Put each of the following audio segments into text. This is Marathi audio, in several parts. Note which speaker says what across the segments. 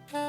Speaker 1: Don't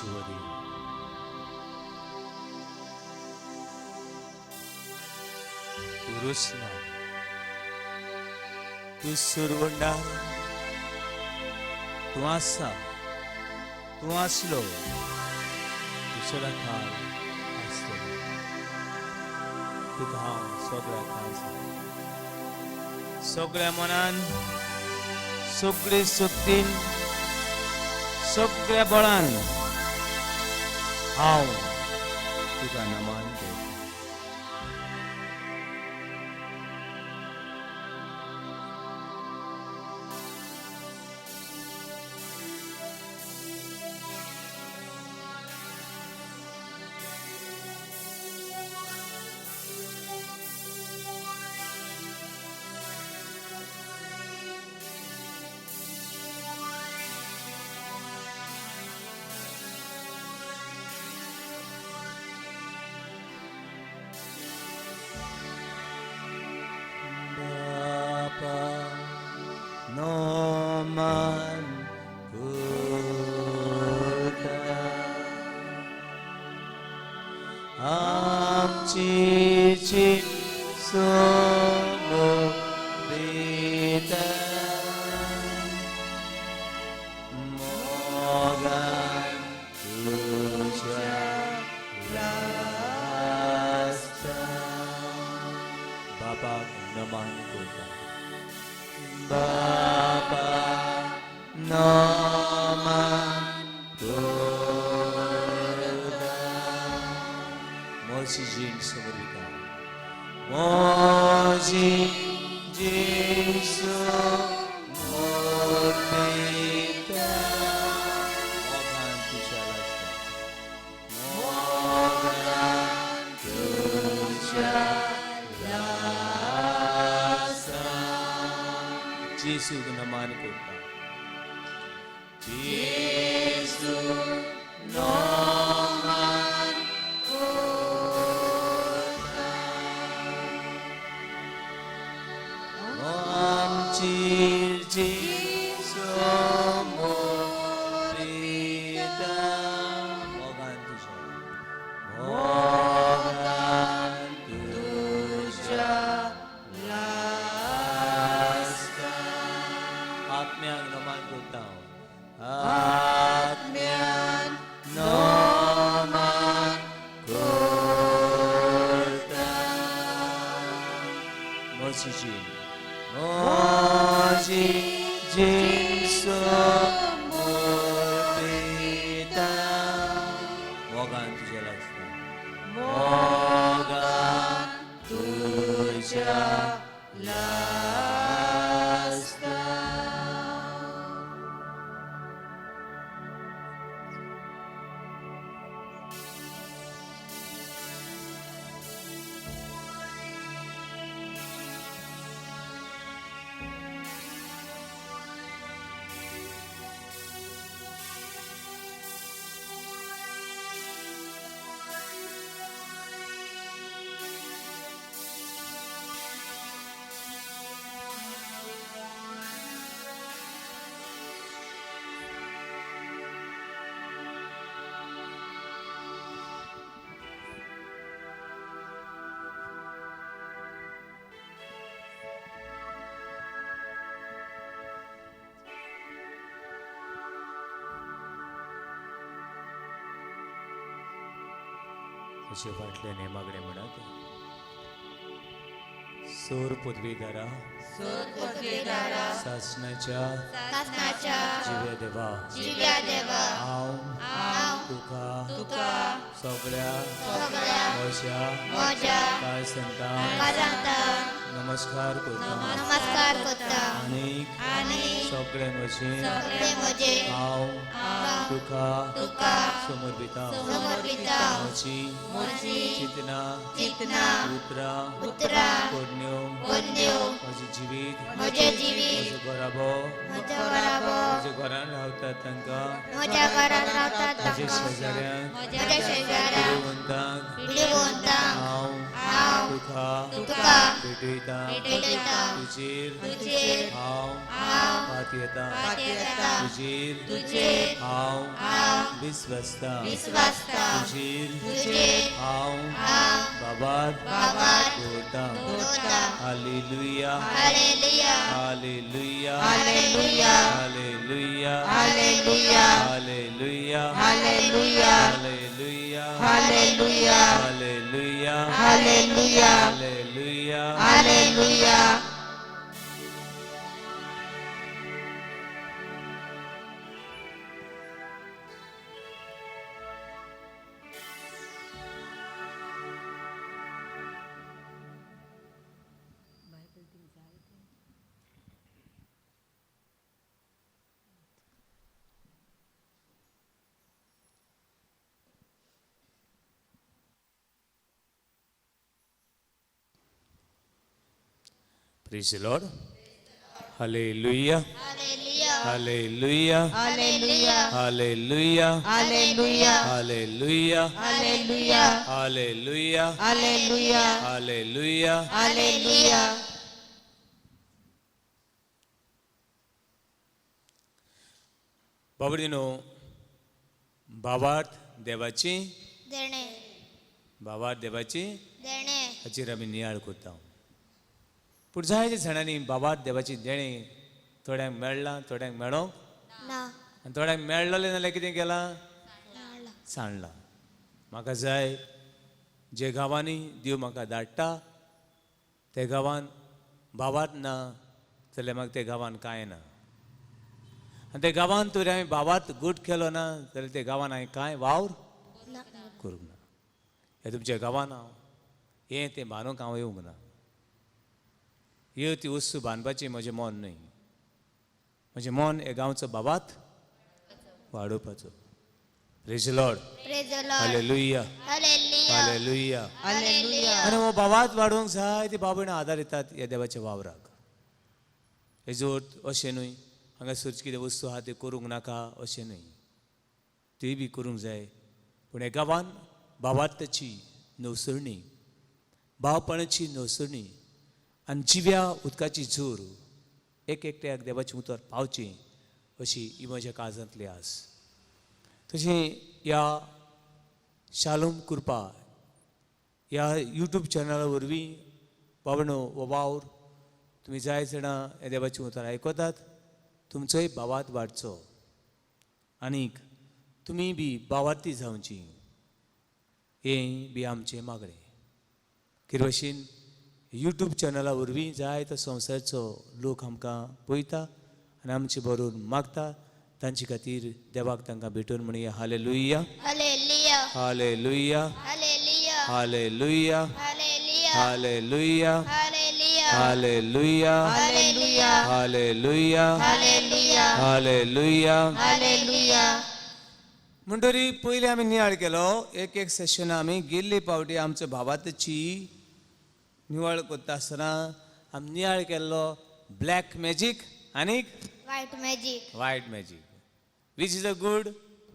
Speaker 1: you worry. Urusna, tu surwanda, tu asa, tu aslo, tu solakal, aslo, tu kaham, sogra kaisa, sogra monan, sogre suktin, sogre bolan, how, tu ka naman de. येशूक नमान करता
Speaker 2: येशू नमान करता
Speaker 1: आमची समोरिता मोगान तुझ्या
Speaker 2: लास्ता
Speaker 1: आत्म्याक नमान करता
Speaker 2: आत्म्यान नमान करता
Speaker 1: म्हशीची म्हजी समोरिता मोगान तुझ्या लागता
Speaker 2: मोगान तुझ्या लास्ता
Speaker 1: अशे फाटले नेमागडे म्हणत सोर पदवीधरा
Speaker 2: सोर पदवीधरा
Speaker 1: सासणाच्या
Speaker 2: सासणाच्या
Speaker 1: जिव्या देवा
Speaker 2: जिव्या देवा
Speaker 1: हांव तुका सगळ्या
Speaker 2: म्हज्या
Speaker 1: काय संतान
Speaker 2: काळजांतल्यान
Speaker 1: नमस्कार करता
Speaker 2: नमस्कार करता
Speaker 1: आनी सगळे म्हजे हांव तुका समर्पिता म्हजी चिंतना उतरां पोरण्यो म्हजें जिवीत म्हजो घराबो म्हज्या घरान रावतात तांकां म्हज्या शेजाऱ्यांक हांव तुका भेटयता तुजेर हांव पात येता तुजेर हांव विस्वस्ता तुजेर हांव बाबात दवरता hallelujah hallelujah hallelujah hallelujah hallelujah hallelujah hallelujah hallelujah hallelujah hallelujah hallelujah Praise the Lord. Hallelujah. Hallelujah.
Speaker 2: Hallelujah.
Speaker 1: Hallelujah.
Speaker 2: Hallelujah.
Speaker 1: Hallelujah.
Speaker 2: Hallelujah.
Speaker 1: Hallelujah.
Speaker 2: Hallelujah.
Speaker 1: Hallelujah.
Speaker 2: Hallelujah.
Speaker 1: बाबडीनो भावार्थ देवाची
Speaker 2: देणे
Speaker 1: भावार्थ देवाची
Speaker 2: देणे
Speaker 1: हाचेर आमी नियाळ करता पूण जायत्या जाणांनी भावार्थ देवाची देणे थोड्यांक मेळ्ळां थोड्यांक मेळोंक
Speaker 2: ना
Speaker 1: आनी थोड्यांक मेळ्ळलें नाल्यार कितें केलां सांडलां म्हाका जाय जे गांवांनी देव म्हाका धाडटा ते गांवांत भावार्थ ना जाल्यार म्हाका ते गांवांत कांय ना आनी ते गांवांत तर हांवें भावार्थ घट केलो ना जाल्यार ते गांवांत हांवें कांय वावर करूंक ना हे तुमच्या गांवांत हांव हें तें बांदूंक हांव येवंक ना ह्यो ती वस्तू बांदपाची म्हजें मन न्हय म्हजें मन हे गांवचो भावार्थ वाडोवपाचो praise the Lord hallelujah hallelujah
Speaker 2: hallelujah
Speaker 1: आनी हो भावार्थ वाडोवंक जाय ती बाबयणां आदार दितात ह्या देवाच्या वावराक हेजोत अशें न्हय हांगासर कितें वस्तू आहा त्यो करूंक नाका अशें न्हय, त्योय बी करूंक जाय. पूण ह्या गांवांत भावार्थाची नवसरणी, भावपणाची नवसरणी आनी जिव्या उदकाची झूर एक एकट्याक देवाचें उतर पावचें अशी ही म्हज्या काळजांतली आस. तशें ह्या शालोम कृपा ह्या यूट्यूब चॅनला वरवीं बाबणो वो वावर तुमी जाय जाणां हे देवाचें उतर आयकतात, तुमचोय भावार्थ वाडचो आनीक तुमी बी भावार्थी जावची, हें बी आमचें मागणें. कितें भाशेन यूट्यूब चॅनला वरवीं जाय तो संवसारचो लोक आमकां पळयता आनी आमचे बरोवन मागता, तांचे खातीर देवाक तांकां भेटून म्हणया hallelujah,
Speaker 2: hallelujah,
Speaker 1: hallelujah,
Speaker 2: hallelujah,
Speaker 1: hallelujah,
Speaker 2: hallelujah,
Speaker 1: hallelujah,
Speaker 2: hallelujah,
Speaker 1: hallelujah,
Speaker 2: hallelujah,
Speaker 1: hallelujah,
Speaker 2: hallelujah,
Speaker 1: hallelujah.
Speaker 2: Hallelujah.
Speaker 1: म्हणटरी पयलीं आमी नियाळ केलो, एक एक सेशन आमी गेल्ले पावटी आमच्या भावार्थाची निवळ करता आसतना आमी नियाळ केल्लो ब्लॅक मॅजीक आनीक
Speaker 2: white magic,
Speaker 1: white magic. Which is a good,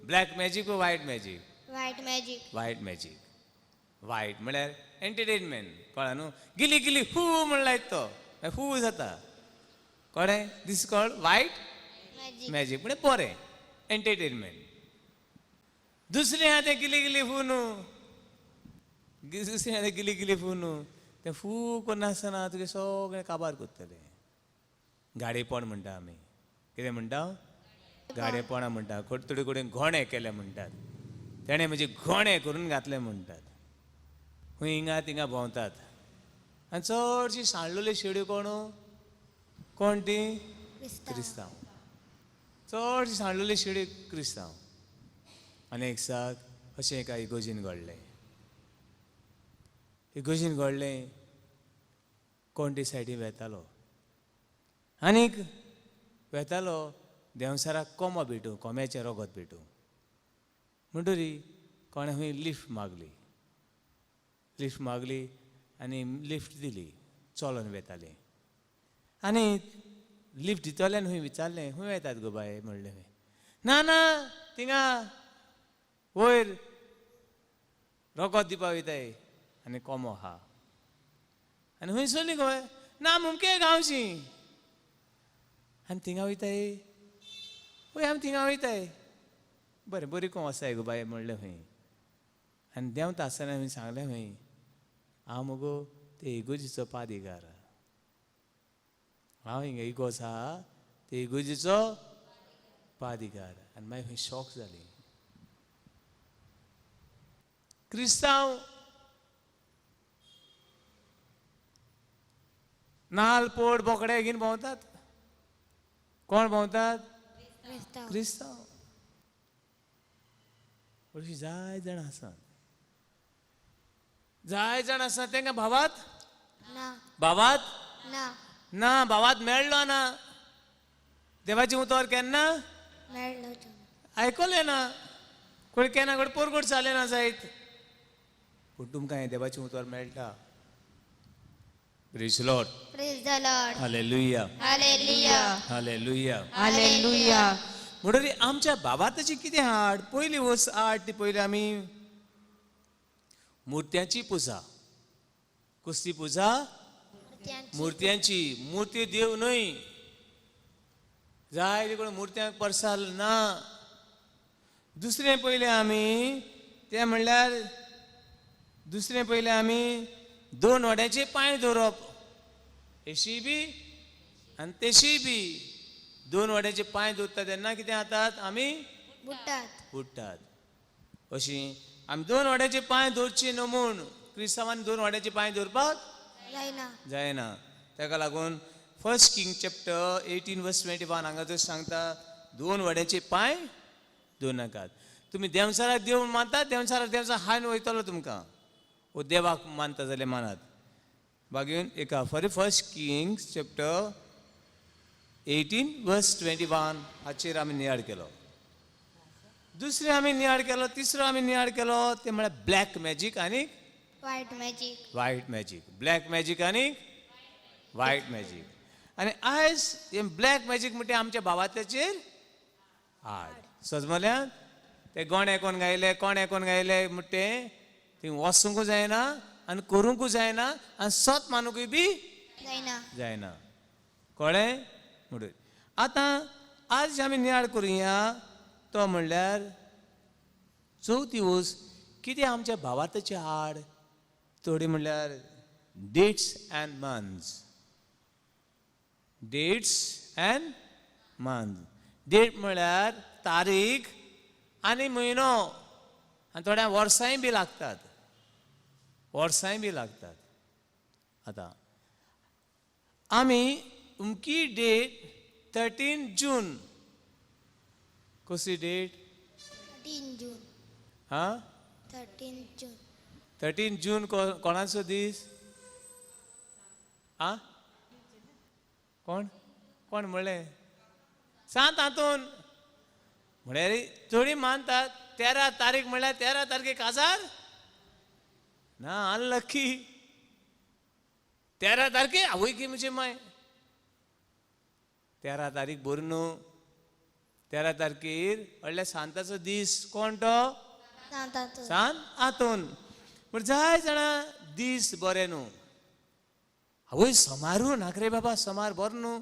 Speaker 1: black magic व white magic?
Speaker 2: White magic,
Speaker 1: white magic. White म्हळ्यार एंटरटेनमेंट, कळ्ळा न्हू? गिली गिली हू म्हण लायत तो हू जाता, कळ्ळें? दीस कॉल्ड व्हायट
Speaker 2: मॅजिक,
Speaker 1: मॅजीक म्हणजे बरें एंटरटेनमेंट. दुसरें आहा तें गिली गिली फू न्हू, दुसरें आहा तें गिली गिली फू न्हू, तें फू करनासतना तुगे सगळें काबार करतलें. गाडेपण म्हणटा आमी, कितें म्हणटा? गाडेपणां म्हणटा. थोडे कडेन घोणे केले म्हणटात, तेणें म्हणजे घोणे करून घातले म्हणटात. खंय हिंगा थिंगा भोंवतात आनी चडशी सांडलेल्यो शेड्यो कोण ती? क्रिस्तांव. चडशी सांडलेल्यो शेड्यो क्रिस्तांव. आनी एक साक अशें एका इगोजीन घडलें. इगोजीन घडलें, कोण ते सायडीन वेतालो आनीक वेतालो देंवसाराक कोंबो भेटूं, कोंब्याचें रगत भेटूं. म्हणटरी कोणें खंय लिफ्ट मागली आनी लिफ्ट दिली, चलोन वेतालें. आनी लिफ्ट दितल्यान खंय विचारलें, खंय वेतात गो बाय म्हणलें. ना ना थिंगा वयर रगत दिवपा वयताय आनी कोंबो आहा. आनी खंय सरली गो बाय? ना मुमके गांवची. आनी थिंगा वयताय? वय आमी थिंगा वयताय. बरें बरी कोंब आसाय गो बाय म्हणलें खंय. आनी देंवता आसतना खंय सांगलें खंय, हांव मुगो ते इगोजीचो पादेकार, हांव हिंगा इगोज आहा ते इगोजीचो पादेकार. आनी मागीर खंय शॉक जाली. क्रिस्तांव नाल पोड बोकडे घेवन भोंवतात. कोण भोंवतात?
Speaker 2: क्रिस्तांव,
Speaker 1: क्रिस्तांव. अशीं जाय जाण आसा तांकां भावात
Speaker 2: ना,
Speaker 1: भावात
Speaker 2: ना,
Speaker 1: ना, भावात मेळ्ळो ना. देवाचें उतर केन्ना
Speaker 2: मेळ्ळो तो.
Speaker 1: आयकलें ना, कोण केन्ना कोण पोरगोट जालें ना जायत. पूण तुमकां हें देवाचें उतर मेळटा. Praise the Lord,
Speaker 2: praise the Lord,
Speaker 1: hallelujah,
Speaker 2: hallelujah,
Speaker 1: hallelujah.
Speaker 2: Hallelujah.
Speaker 1: म्हणटरी आमच्या भावार्थाची कितें हाड? पयली वस्त हाड ती पयली आमी मुर्त्यांची पुजा. कसली पुजा? मुर्त्यांची. मुर्त्यो देव न्हय, जाय ते कोण मुर्त्यांक परसाल ना. दुसरें पयलें आमी तें म्हणल्यार दुसरें पयलें आमी 2 वड्याचे पांय दवरप, अशी बी आनी तशी बी. 2 वड्याचे पांय दवरता तेन्ना कितें जातात? आमी बुडटात. अशीं आमी 2 वड्याचे पांय दवरचे न्हू म्हूण क्रिस्तांवांनी 2 वड्याचे पांय दवरपाक जायना. ताका लागून 1 किंग चॅप्टर 18:21 हांगा तर सांगता 2 वड्याचे पांय दवरूं नाकात. तुमी देंवसाराक देव मानतात, देंवसार हायन वयतलो तुमकां. वो देवाक मानता जाल्यार मानात. बागेन एका 1 किंग्स चॅप्टर 18:21 हाचेर आमी नियाळ केलो. दुसरें आमी नियाळ केलो, तिसरो आमी नियाळ केलो ते म्हळ्यार ब्लॅक मॅजीक आनी
Speaker 2: white magic,
Speaker 1: white magic. Black magic आनी व्हायट मॅजीक. आनी आयज हे ब्लॅक मॅजीक म्हणटा आमच्या भावात्याचेर हाड सजमल्यान ते गोणे कोण गायले म्हणटे थंय वचूंकूच जायना आनी करूंकूच जायना आनी सत मानूकूय बी
Speaker 2: जायना
Speaker 1: जायना कळ्ळें म्हणून आतां आज आमी नियाळ करुया तो म्हणल्यार चवथी कितें आमच्या भावाताचे हाड थोडी म्हणल्यार डेट्स अँड मंथ्स डेट म्हणल्यार तारीख आनी म्हयनो आनी थोड्या वर्सांय बी लागतात आतां आमी उमकी डेट 13 जून कसली डेट
Speaker 2: 13 जून
Speaker 1: हा
Speaker 2: 13 जून
Speaker 1: 13 जून कोणाचो दीस आ कोण कोण म्हणलें सांत हातून म्हळ्यार थोडी मानतात 13 तारीख म्हणल्यार 13 तारखेक काजार ना अनलकी 13 तारखे आवय की म्हणजे माय 13 तारीख बरी न्हू 13 तारखेर व्हडल्या सांताचो दीस कोण तो
Speaker 2: सांताचो
Speaker 1: सांत हातून पूण जाय जाणां दीस बरे न्हू आवय सोमारू नाक रे बाबा सोमार बरो न्हू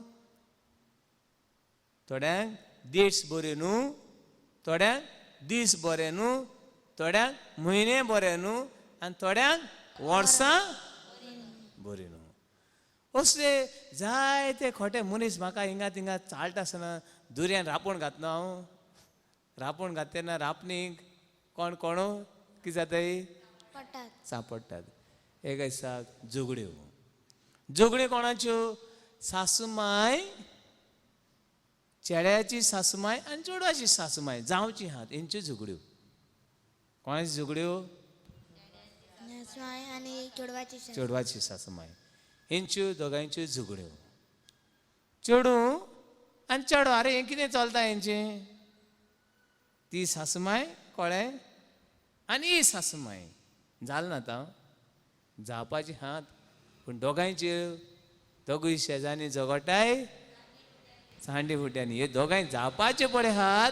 Speaker 1: थोड्यांक डेट्स बऱ्यो न्हू थोड्यांक दीस बरे न्हू थोड्यांक म्हयने बरे न्हू आनी थोड्यांक वर्सां बरी न्हू असले जायते खोटे मनीस म्हाका हिंगा थिंगा चालता आसतना दुर्यान रापूण घातना हांव रापूण घात तेन्ना रापणीक कोण कोणू कितें जाताय
Speaker 2: पडटात
Speaker 1: सांपडटात एक दिसाक झगड्यो कोणाच्यो सासूमाय चेड्याची सासूमाय आनी चेडवाची सासूमाय जावची हात हेंच्यो झगड्यो कोणाची झगड्यो
Speaker 2: सासूमाय आनी
Speaker 1: चेडवाची सासूमाय हेंच्यो दोगांयच्यो झगड्यो चेडू आनी चेडो अरे हें कितें चलता हेंचें ती सासूमाय कळ्ळें आनी ही सासूमाय जालें ना आतां जावपाची हात पूण दोगांयच्यो दोगूय शेजानी झगडटाय सांडे फुट्यांनी हे दोगांय जावपाचे पडे हात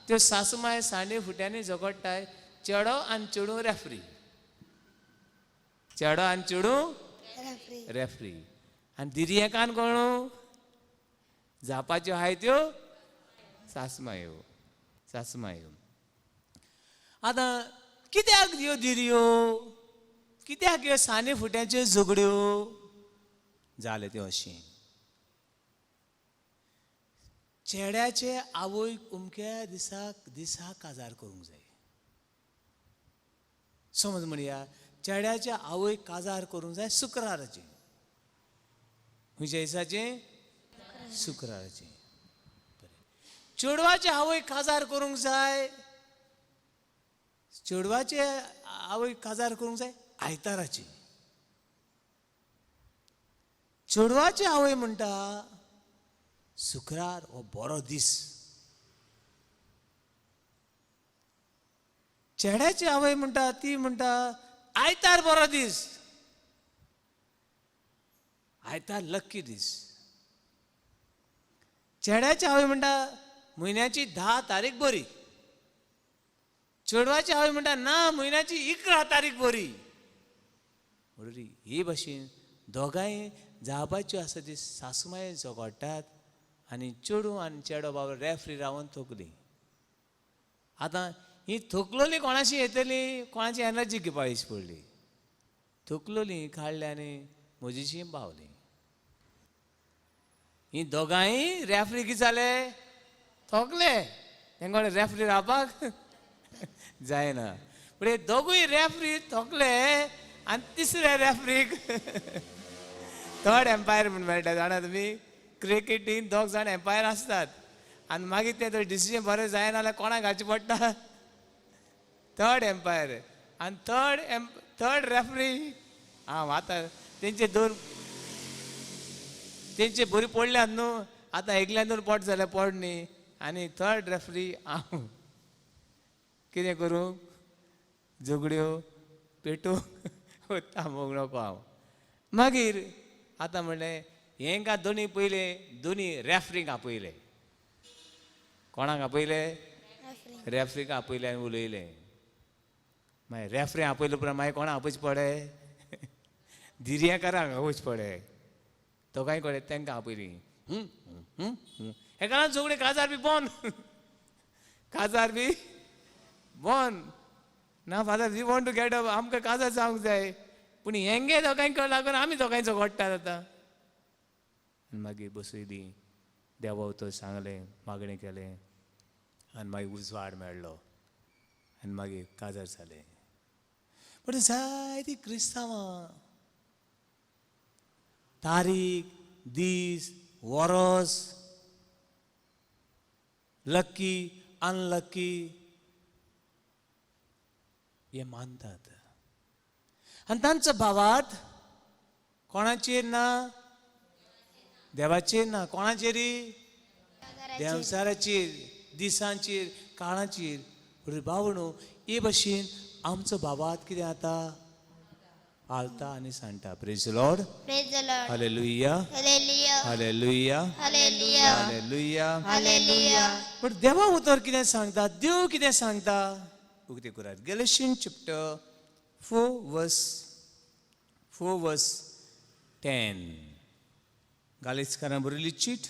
Speaker 1: त्यो सासूमाय सांडे फुट्यांनी झगडटाय चेडो आनी चेडू रेफ्री चेडो आनी चेडू रेफ्री आनी दिर्येकान कोणू जावपाच्यो आहाय त्यो सासूमायो आतां कित्याक ह्यो दिर्यो कित्याक ह्यो सांडे फुट्यांच्यो झगड्यो जाले त्यो अशें चेड्याचे आवयक उमक्या दिसाक काजार करूंक जाय समज म्हणया चेड्याच्या आवयक काजार करूंक जाय शुक्राराचे खंयच्या दिसाचे शुक्राराचे चेडवाचे आवयक काजार करूंक जाय चेडवाचे आवयक काजार करूंक जाय आयताराचे चेडवाचे आवय म्हणटा शुक्रार हो बरो दीस चेड्याची आवय म्हणटा ती म्हणटा आयतार बरो दीस आयतार लक्की दीस चेड्याची आवय म्हणटा म्हयन्याची 10 तारीख बरी चेडवाची आवय म्हणटा ना म्हयन्याची 11 तारीख बरी म्हणून हे भाशेन दोगांय जावपाच्यो आसा ती सासूमाय झगडटात आनी चेडू आनी चेडो बाबा रेफ्री रावन थकली आतां ही थकलोली कोणाशी येतली कोणाची एनर्जी घेवपाची पडली थकलोली काडली आनी म्हजीशी पावली ही दोगांय रेफ्री कितें जाले थकले तेंका रेफ्री रावपाक जायना पूण हे दोगूय रेफ्री थकले आनी तिसऱ्या रेफ्रीक थर्ड एम्पायर म्हूण मेळटा जाणा तुमी क्रिकेटीन 2 जाण एम्पायर आसतात आनी मागीर ते तर डिसिजन बरें जायना जाल्यार कोणाक घालचें पडटा थर्ड एम्पायर आनी थर्ड रेफ्री आतां तेंचे बरी पडल्यात न्हू आतां एकल्यान पड जाल्यार पड न्ही आनी थर्ड रेफ्री हांव कितें करूं झगड्यो पेटू थांबोवंक नको हांव मागीर आतां म्हणलें हेंका दोनी पयले दोनी रॅफरींक आपयले. कोणाक आपयले? रॅफरीक आपयले आनी उलयले. मागीर रॅफरी आपयले उपरांत मागीर कोणाक आपोवचे पडे? धिरयेकारांक आपोवचे पडे. तो काय कळे तांकां आपयली. हेका लागून सगळे काजार बी बंद. काजार बी बंद. ना father we want to get up. आमकां काजार जावंक जाय. पूण हेंगे दोगांयक लागून आमी दोगांयचो घोडटात आतां. मागीर बसयली. देवा उतर सांगलें, मागणें केलें आनी मागीर उजवाड मेळ्ळो आनी मागीर काजार जालें. पूण जायतीं क्रिस्तांवां तारीख, दीस, वरोस, लक्की, अनलक्की हे मानतात. आनी तांचो भावार्थ कोणाचेर ना? देवाचेर ना. कोणाचेरी? देवचाराचेर, दिसांचेर, काळाचेर. पूण भावणो हे भशेन आमचो भावार्थ कितें जाता? आलता आनी सांडटा. Praise the Lord.
Speaker 2: Praise the Lord.
Speaker 1: Hallelujah,
Speaker 2: Hallelujah.
Speaker 1: Hallelujah,
Speaker 2: Hallelujah.
Speaker 1: Hallelujah.
Speaker 2: Hallelujah.
Speaker 1: पण देवा उतर कितें सांगता? देव कितें सांगता? उक्ती करात. गॅलशियन चॅप्टर 4 वर्स 10. गालिस्कारां बरयली चीट.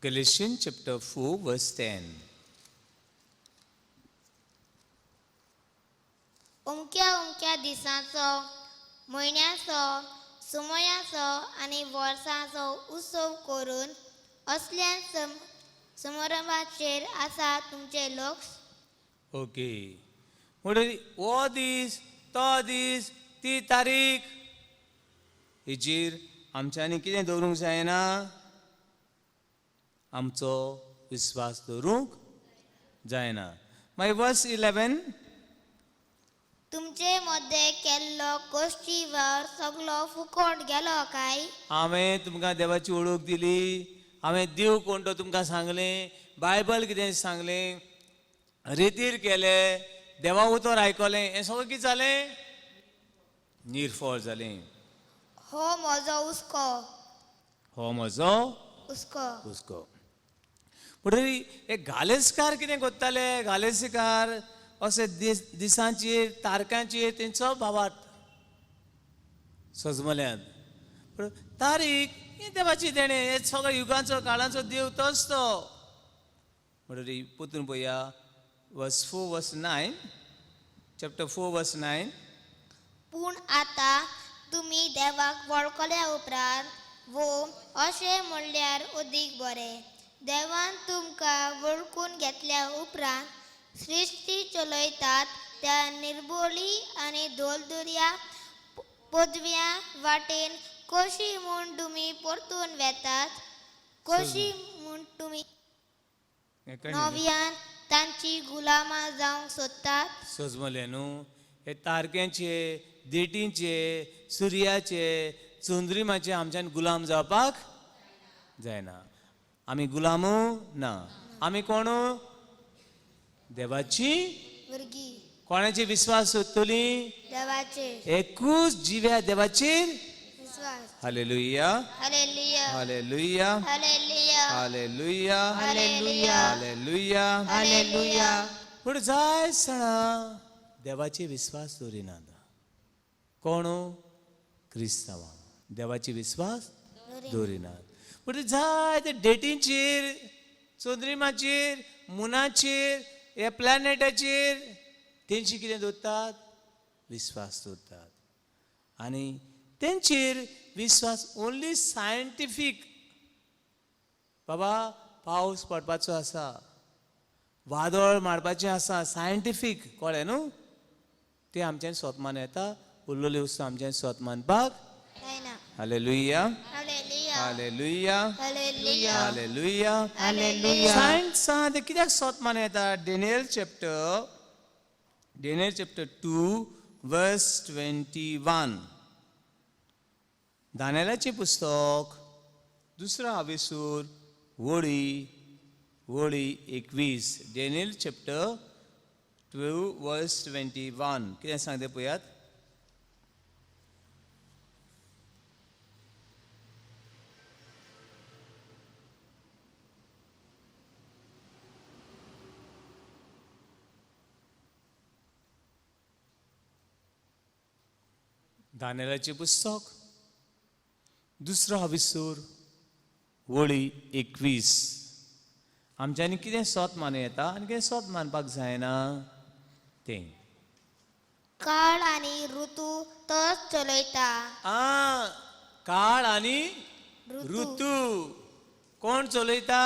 Speaker 1: Galatians chapter 4 verse 10.
Speaker 2: उमक्या दिसांचो, म्हयन्याचो, समयाचो आनी वर्सांचो उत्सव करून असल्या समारंभाचेर आसा तुमचे लक्ष.
Speaker 1: ओके. म्हणटरी हो दीस, तो दीस, ती तारीख हेचेर आमच्यांनी कितें दवरूंक जायना? आमचो विश्वास दवरूंक जायना. मागीर वर्स 11.
Speaker 2: तुमचे मध्ये केल्लो गोश्टीवर सगळो फुकट गेलो काय?
Speaker 1: हांवें तुमकां देवाची ओळख दिली. हांवें देव कोण तो तुमकां सांगलें. बायबल कितें सांगलें. रितीर केलें. देवा उतर आयकलें. हें सगळें कितें जालें? निर्फळ जालें.
Speaker 2: हो म्हजो हुस्को.
Speaker 1: हो म्हजो हुस्को. म्हणटरी हे घालेसकार कितें कोत्ताले? घालेसकार अशे दिसांचेर, तारखांचेर तेंचो भावार्थ सजमल्यात. पूण तारीख ही देवाची देणे. हे सगळ्या युगांचो काळांचो देव तोच तो. म्हणटरी पोतून पळया वर्स 4 वर्स 9. चॅप्टर 4 वर्स 9.
Speaker 2: पूण आतां तुमी देवाक वळखल्या उपरांत वो अशें म्हणल्यार अदीक बरें. देवान तुमकां वळखून घेतल्या उपरांत सृश्टी चलयतात त्या निर्बोळी आनी धोलधुऱ्या पदव्या वाटेन कशी म्हूण तुमी परतून वेतात, कशी म्हूण तुमी नव्यान तांची गुलामां जावंक सोदतात.
Speaker 1: सजमले न्हू. हे तारखेचे, देटींचे, सुर्याचे, चंद्रिमाचे आमच्यान गुलाम जावपाक जायना. आमी गुलामू ना. आमी कोण? देवाची
Speaker 2: भुरगीं.
Speaker 1: कोणाचे विश्वास सोदतली?
Speaker 2: देवाचे
Speaker 1: एकूच जिव्या देवाचेर
Speaker 2: विश्वास.
Speaker 1: Hallelujah,
Speaker 2: hallelujah.
Speaker 1: Hallelujah,
Speaker 2: hallelujah.
Speaker 1: Hallelujah,
Speaker 2: hallelujah.
Speaker 1: Hallelujah.
Speaker 2: Hallelujah.
Speaker 1: पूण जाय सणा देवाचे विश्वास दवरिनात. कोण? क्रिस्तांवां देवाचे विश्वास दवरिनात. पूण जाय ते डेटींचेर, चंद्रिमाचेर, मुनाचेर, ह्या प्लॅनेटाचेर तेंची कितें दवरतात? विश्वास दवरतात. आनी तेंचेर विश्वास ओन्ली सायंटिफीक. बाबा पावस पडपाचो आसा, वादळ मारपाचें आसा, सायंटिफीक कळ्ळें न्हू. ते आमच्यान स्वतमान येता. उरलेले वस्तू आमच्यान स्वत मानपाक
Speaker 2: जायना.
Speaker 1: Hallelujah,
Speaker 2: hallelujah.
Speaker 1: Hallelujah,
Speaker 2: hallelujah.
Speaker 1: Hallelujah.
Speaker 2: Hallelujah.
Speaker 1: सायन्सान ते कित्याक स्वतमान येता? डेनियल चॅप्टर 2 वर्स 21. दानियेलाचें पुस्तक 2रा आवेसूर वळी 21. डेनियल चॅप्टर 12 verse 21 कितें सांगता पळयात. दानियेलाचें पुस्तक 2 विसूर वळी 21. आमच्यांनी कितें स्वत मानूं येता आनी कितें स्वत मानपाक जायना तें.
Speaker 2: काळ आणि ऋतू तोच चलयता.
Speaker 1: काळ आनी
Speaker 2: ऋतू
Speaker 1: ऋतू कोण चलयता?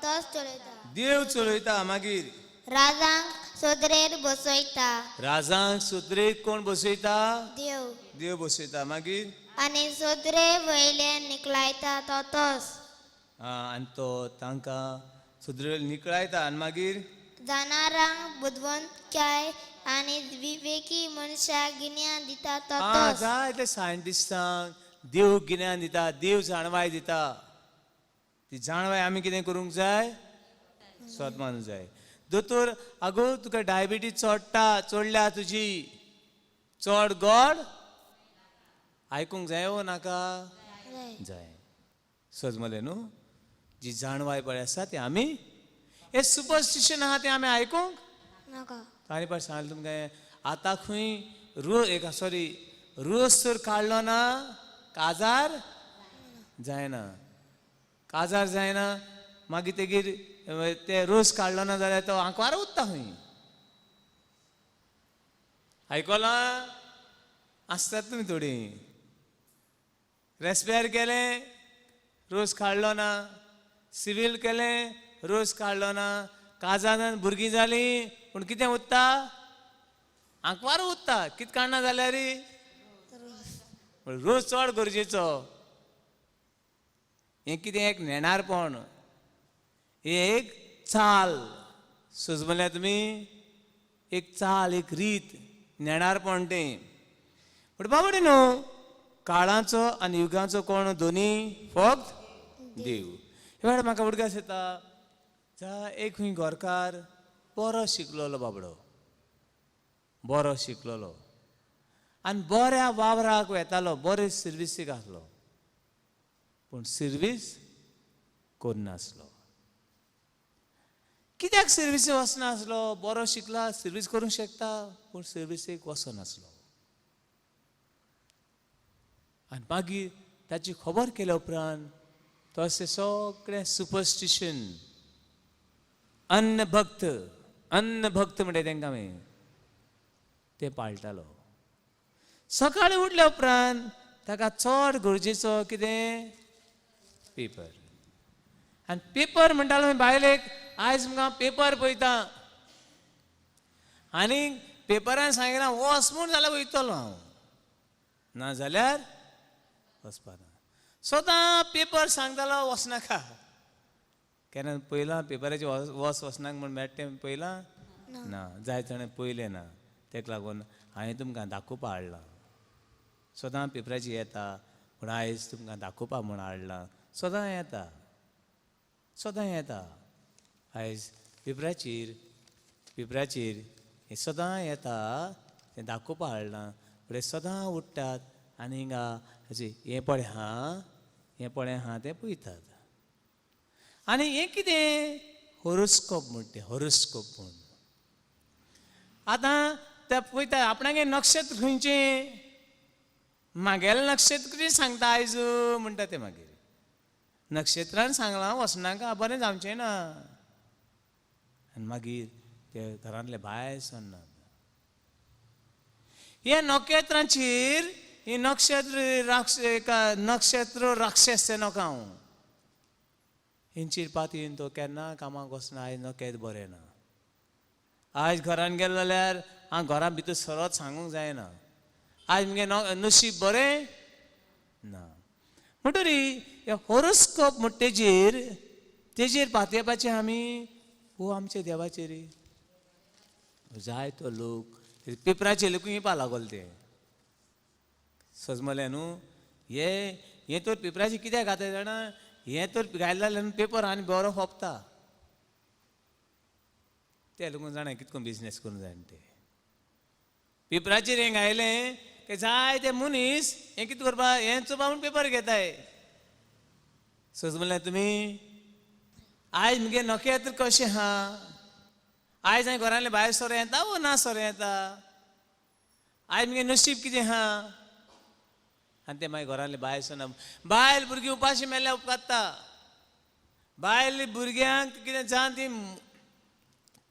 Speaker 2: तोच चलयता.
Speaker 1: देव चलयता. मागीर
Speaker 2: राजांक सदरेर बसयता.
Speaker 1: राजांक सुत्रेक कोण बसयता?
Speaker 2: देव.
Speaker 1: देव बसयता. मागीर
Speaker 2: आणि सदरे वयले निकलायता तो तोच.
Speaker 1: आनी तो तांकां सुद्रे निकळायता. आनी मागीर
Speaker 2: जाणारांक बुदवंतकाय आणि विवेकी मनशाक गिन्यान दिता तो तोच.
Speaker 1: जाय ते सायंटिस्टांक देव गिन्यान दिता, देव जाणवाय दिता. ती जाणवाय आमी कितें करूंक जाय? स्वत मानूंक जाय. दोतोर आगो तुका डायबिटीज चडल्या तुजी, चड गोड आयकूंक जाय वो नाका? जाय. सजमले न्हू. जी जाणवाय पळय आसा ती आमी हे सुपरस्टिशन आहा ते आमी आयकूंक
Speaker 2: नाका.
Speaker 1: ताणी पण सांगलें तुमकां आतां खंय रोस तर काडलो ना काजार जायना. काजार जायना मागीर तेगेर ते रोस काडलो ना जाल्यार तो आंकवार उत्ता खंय. आयकलां आसतात तुमी थोडी. रेस्पेर केलें रोस काडलो ना, सिवील केलें रोस काडलो ना, काजान भुरगीं जालीं पूण कितें उत्ता? आंकवार उत्ता. कितें काडना जाल्यार रोस चड गरजेचो. हें कितें एक नेणारपण, हे एक चाल. सुचमल्या तुमी एक चाल, एक रीत, नेणारपण तें. पूण बाबडे न्हू काळाचो आनी युगाचो कोण दोनी फक्त देव. हे वेळार म्हाका उडकास येता एक खंय गोरकार बरो शिकलेलो बाबडो, बरो शिकलेलो आनी बऱ्या वावराक वेतालो, बरे सर्विसीक आसलो पूण सर्वीस करनासलो. कित्याक सर्विसीक वचनासलो? बरो शिकला, सर्वीस करूंक शकता पूण सर्विसीक वचनासलो. आनी मागीर ताची खबर केल्या उपरांत तो अशें सगळें सुपरस्टिशन अन्नभक्त म्हणटा तांकां आमी ते पाळटालो. सकाळीं उठल्या उपरांत ताका चड गरजेचो कितें? पेपर. आनी पेपर म्हणटालो बायलेक आयज म्हाका पेपर पळयता आनी पेपरान सांगलां वच म्हूण जाल्यार वयतलो हांव, नाजाल्यार वचपाना. स्वता पेपर सांगतालो वचनाका. केन्ना पयलां पेपराचे वचनाक म्हूण मेळटा तें पयलां ना. जाय थंय पयलें ना. तेका लागून हांवें तुमकां दाखोवपा हाडलां. सदां पेपराची येता पूण आयज तुमकां दाखोवपा म्हूण हाडलां. सदां येता, सदां येता. आयज पेपराचेर हें सदां येता तें दाखोवपा हाडलां. फुडें सदां उठ्ठात आनी हिंगा हें पळय हां तें पळयतात. आनी हें कितें? हॉरोस्कोप म्हणटा तें. हॉरोस्कोप म्हूण आतां ते पळयता आपणाक हें नक्षत्र खंयचें? म्हागेलें नक्षत्र कितें सांगता आयज म्हणटा तें. मागीर नक्षत्रान सांगलां वचनाका, बरें जावचें ना. आनी मागीर ते घरांतले भायर सरनात. हे नखेत्रांचेर ही नक्षत्र राक्षस ते नका हांव हेंचेर पातयेन तो केन्ना कामाक वचना. आयज नखेत्र बरें ना. आयज घरान गेलो जाल्यार हांव घरां भितर सरत सांगूंक जायना आयज मुगे नशीब बरें ना. म्हणटरी हे हॉरोस्कोप म्हणटा तेजेर पातयपाचें आमी वो आमच्या देवाचेर. जाय तो लोक पेपराचेर लेकून येवपा लागोल ते. सजमले न्हू. हे तर पेपराचेर कित्याक घाताय जाणा? हें तर घायले जाल्यार पेपर आनी बरो खोपता. ते लोक जाणा कितको बिझनेस करून जाय ते पेपराचेर हें घायलें की जाय ते मनीस हें कितें करपा हें चोपा म्हूण पेपर घेताय सोच म्हणल्यार तुमी आयज मुगे नखेत्र कशें आहा आयज हांवें घरांतले भायर सोरो येता वो ना सोरो येता आयज मुगे नशीब कितें आहा आनी ते मागीर घरांतले भायर सोना बायल भुरगीं उपाशी मेल्ल्या उपकारता बायल भुरग्यांक कितें जावन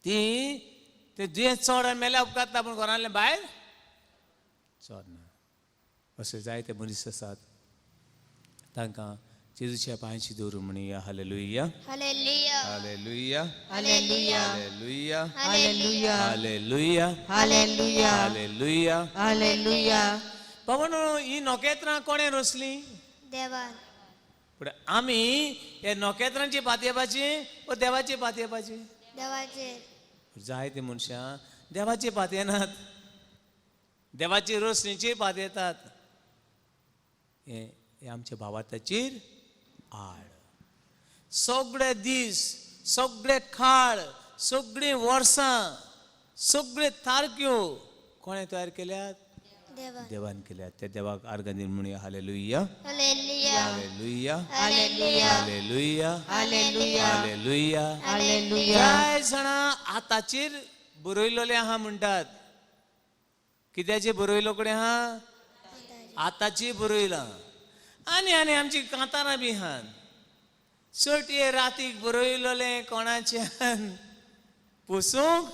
Speaker 1: ती ते दुयेंस चड आनी मेल्या उपकारता पूण घरांतले भायर चड ना अशे जायते मनीस आसात तांकां जेजूच्या पांयाची दवरून म्हणया hallelujah
Speaker 2: hallelujah
Speaker 1: hallelujah
Speaker 2: hallelujah
Speaker 1: hallelujah
Speaker 2: hallelujah
Speaker 1: hallelujah
Speaker 2: hallelujah
Speaker 1: hallelujah
Speaker 2: hallelujah
Speaker 1: पवन ही नोकेत्रां कोणें रोसलीं
Speaker 2: देवान
Speaker 1: पूण आमी हे नोकेत्रांची पातयेवपाची वा देवाची पातयेवपाची
Speaker 2: देवाचेर
Speaker 1: जायते मनशां देवाची पातयेनात देवाची रोसणीचेर पातयेतात हे आमच्या भावाताचेर आड सगळे दीस सगळे काळ सगळीं वर्सां सगळे तारख्यो कोणें तयार केल्यात
Speaker 2: देवान
Speaker 1: देवान केल्यात त्या देवाक अर्घ दिवन म्हणया hallelujah
Speaker 2: hallelujah
Speaker 1: hallelujah
Speaker 2: hallelujah
Speaker 1: hallelujah
Speaker 2: hallelujah
Speaker 1: hallelujah
Speaker 2: hallelujah
Speaker 1: जाय जाणां आताचेर बरयलोले आहा म्हणटात कित्याचेर बरयलो कडेन आहा आताची बरयलां आनी आनी आमची कांतारां बी आहात चटये रातीक बरयलोले कोणाच्यान पुसूंक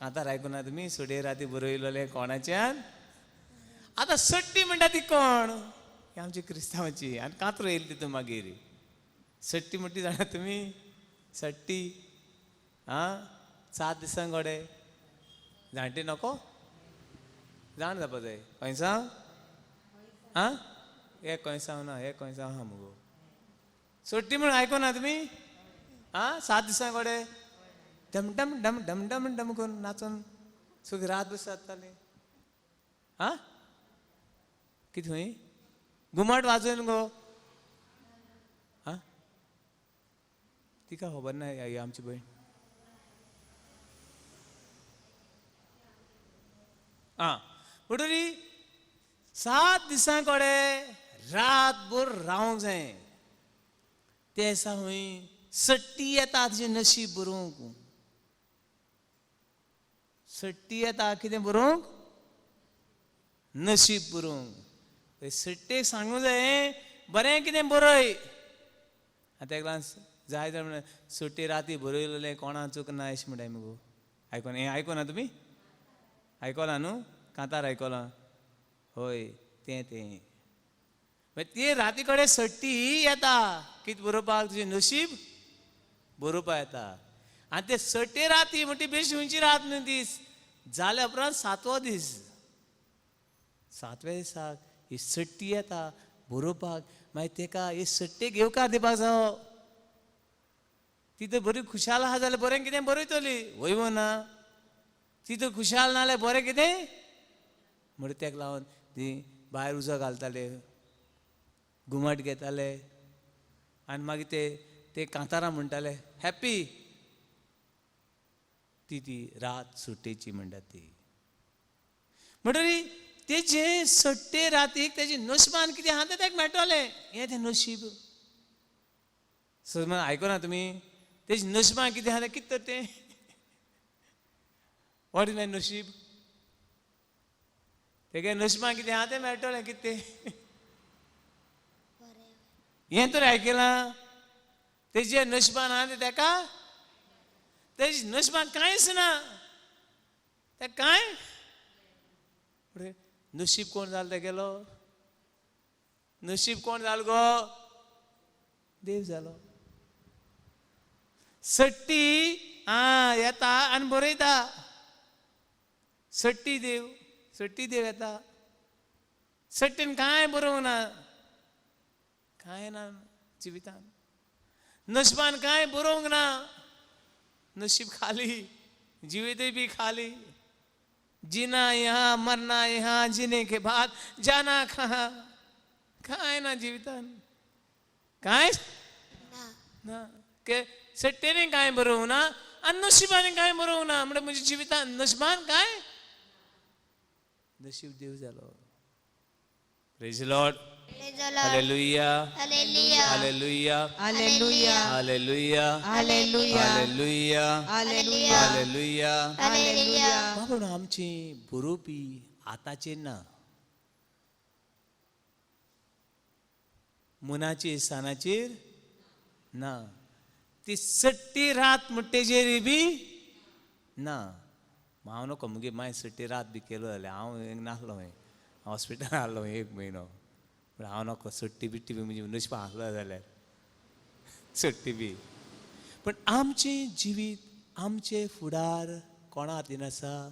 Speaker 1: कांतार आयकुना तुमी सोडये राती बरयलोले कोणाच्यान आतां सट्टी म्हणटा ती कोण ही आमची क्रिस्तांवाची आनी कांतरो येयली तितून मागीर सट्टी म्हणटी जाणा तुमी सट्टी आं 7 दिसांक घोडे जाणटे नको जाण जावपा जाय खंय सांग आं हे खंय सांग ना हे खंय सांग आहा मुगो सट्टी म्हण आयकुना तुमी आं 7 दिसांक घोडे डम डम डम डम डम डम करून नाचून सगळी रात बस जाताली आं कितें खंय घुमट वाजोवन गो आं तिका खबर ना ही आमची भयण आं म्हणटरी 7 दिसां कोडे रातभर रावंक जाय ते दिसा खंय सट्टी येता तुजें नशीब बरोवंक सट्टी येता कितें बरोवंक नशीब बरोवंक सट्टेक सांगूंक जाय बरें कितें बरय आतां तेका जाय जाल्यार म्हण सट्टे राती बरयलोलें कोणा चूक ना अशें म्हणटाय मुगो आयकोना हें आयकोना तुमी आयकोलां न्हू कांतार आयकोलां हय तें ते राती कडेन सट्टी येता कितें बरोवपाक तुजें नशीब बरोवपा येता आनी ते सट्टे राती म्हणटी बेश्टी खंयची रात न्हू दीस जाल्या उपरांत 7वो दीस 7व्या दिसाक ही सट्टी येता बरोवपाक मागीर तेका हे सट्टेक येवकार दिवपाक जावो ती तर बरी खुशाल आहा जाल्यार बरें कितें बरयतली वय ना ती तर खुशाल ना जाल्यार बरें कितें म्हणून तेका लागून ती भायर उजो घालताले घुमट घेताले आनी मागीर ते कांतारां म्हणटाले हॅप्पी ती रात सुट्टेची म्हणटात ती म्हणटरी तेजे सट्टे रातीक तेजे नशिबान कितें आहा तें तेका मेळटलें हें तें नशीब समज आयकोना तुमी तेजे नशिबान कितें आहा तें कितें तर तें वॉट इज माय नशीब तेगे नशिबान कितें आहा तें मेळटलें कितें तें हें तर आयकलां तेजे नशिबान आहा तें तेका तेजे नशिबान कांयच ना तें कांय नशीब कोण जालो तेगेलो नशीब कोण जालो गो देव जालो सट्टी येता आनी बरयता सट्टी देव येता सट्टीन कांय बरोवंक ना कांय ना जिवितान नशिबान कांय बरोवंक ना नशीब खाली जिवितय बी खाली जीना यहाँ मरना यहाँ जीने के बाद जाना कहाँ कांय ना जिवितान कांय ना के सट्टेने कांय बरोवंक ना आनी नशिबान काय मरूंक ना म्हणजे म्हज्या जिवितान नशिबान काय नशीब देव जालो. Praise the Lord.
Speaker 2: Praise the Lord.
Speaker 1: Hallelujah
Speaker 2: Hallelujah.
Speaker 1: Hallelujah
Speaker 3: Hallelujah.
Speaker 1: Hallelujah
Speaker 3: Hallelujah.
Speaker 1: Hallelujah
Speaker 3: Hallelujah.
Speaker 1: Hallelujah.
Speaker 2: Hallelujah.
Speaker 1: बाबा आमची बरोवपी आतांचेर ना, मुनाचेर सानाचेर ना, ती सट्टी रात म्हणटेचेर बी ना. हांव नको मुगे मागीर सट्टी रात बी केलो जाल्यार हांव नासलो खंय हॉस्पिटलान आहलो 1 म्हयनो. पूण हांव नको सट्टी बिट्टी बी म्हणजे नशिबा आसलो जाल्यार सट्टी बी. पण आमचें जिवीत आमचे फुडार कोणा हातीन आसा?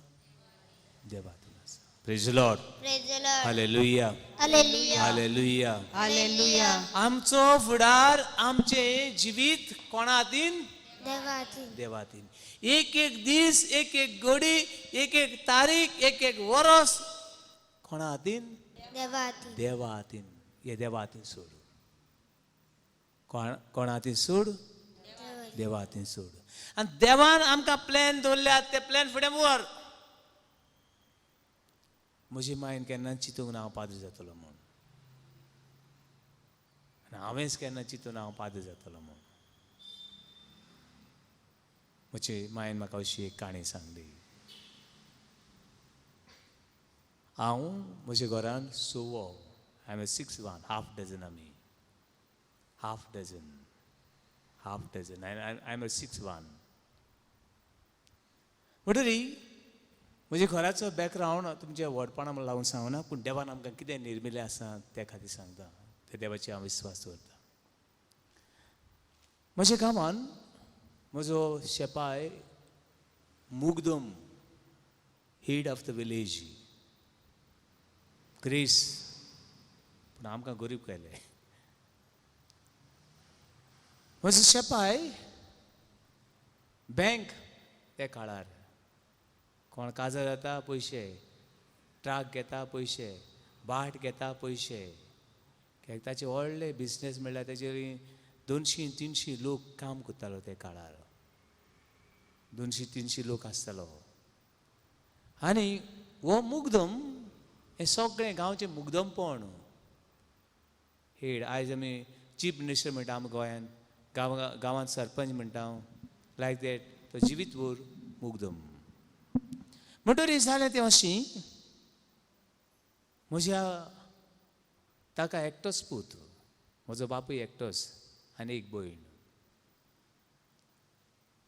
Speaker 1: देवा हातीन आसा. Praise the Lord.
Speaker 2: Praise the Lord.
Speaker 1: Hallelujah
Speaker 2: Hallelujah.
Speaker 1: Hallelujah.
Speaker 3: Hallelujah.
Speaker 1: आमचो फुडार आमचे जिवीत कोणा हातीन?
Speaker 2: देवाची.
Speaker 1: देवा हातीन. एक एक दीस एक एक घडी एक एक तारीख एक एक वरस कोणा हातीन?
Speaker 2: देवाची.
Speaker 1: देवा हातीन. हे देवा हातीन सोड. कोणा हातीन सोड? देवा हातीन सोड. आनी देवान आमकां प्लॅन दवरल्यात ते प्लॅन फुडें व्हर. म्हजी मायन केन्ना चिंतूंक ना हांव पाद्री जातलो म्हूण. आनी हांवेंच केन्ना चिंतून हांव पाद्री जातलो म्हूण. म्हजे मायन म्हाका अशी एक काणी सांगली. हांव म्हज्या घरान सोवो. आय एम 6'1", हाफ डझन आमी. Half dozen I am 6'1". म्हणटरी म्हज्या घराचो बॅकग्रावंड तुमच्या व्हडपणा लावून सांगना, पूण देवान आमकां कितें निर्मिल्लें आसा त्या खातीर सांगता. ते देवाची हांव विस्वास दवरता. म्हज्या गांवान म्हजो शेपाय मुगदम, head of the village, grace, पूण आमकां गरीब केले. म्हजो शेपाय बँक त्या काळार कोण काजार जाता पयशे, ट्राक घेता पयशे, बाट घेता पयशे. कित्याक ताचे व्हडले बिजनेस म्हणल्यार ताचेर 200-300 लोक काम करतालो त्या काळार. 200-300 लोक आसतालो. आनी हो मुगदम हे सगळे गांवचे मुगदमपण हेड. आयज आमी चीफ मिनिस्टर म्हणटा आमी गोंयांत, गांवांत सरपंच म्हणटा लायक दॅट. तो जिवीतभर मुगदम. म्हणटरी जालें तें अशीं म्हज्या ताका एकटोच पूत, म्हजो बापूय एकटोच आनी एक भयण.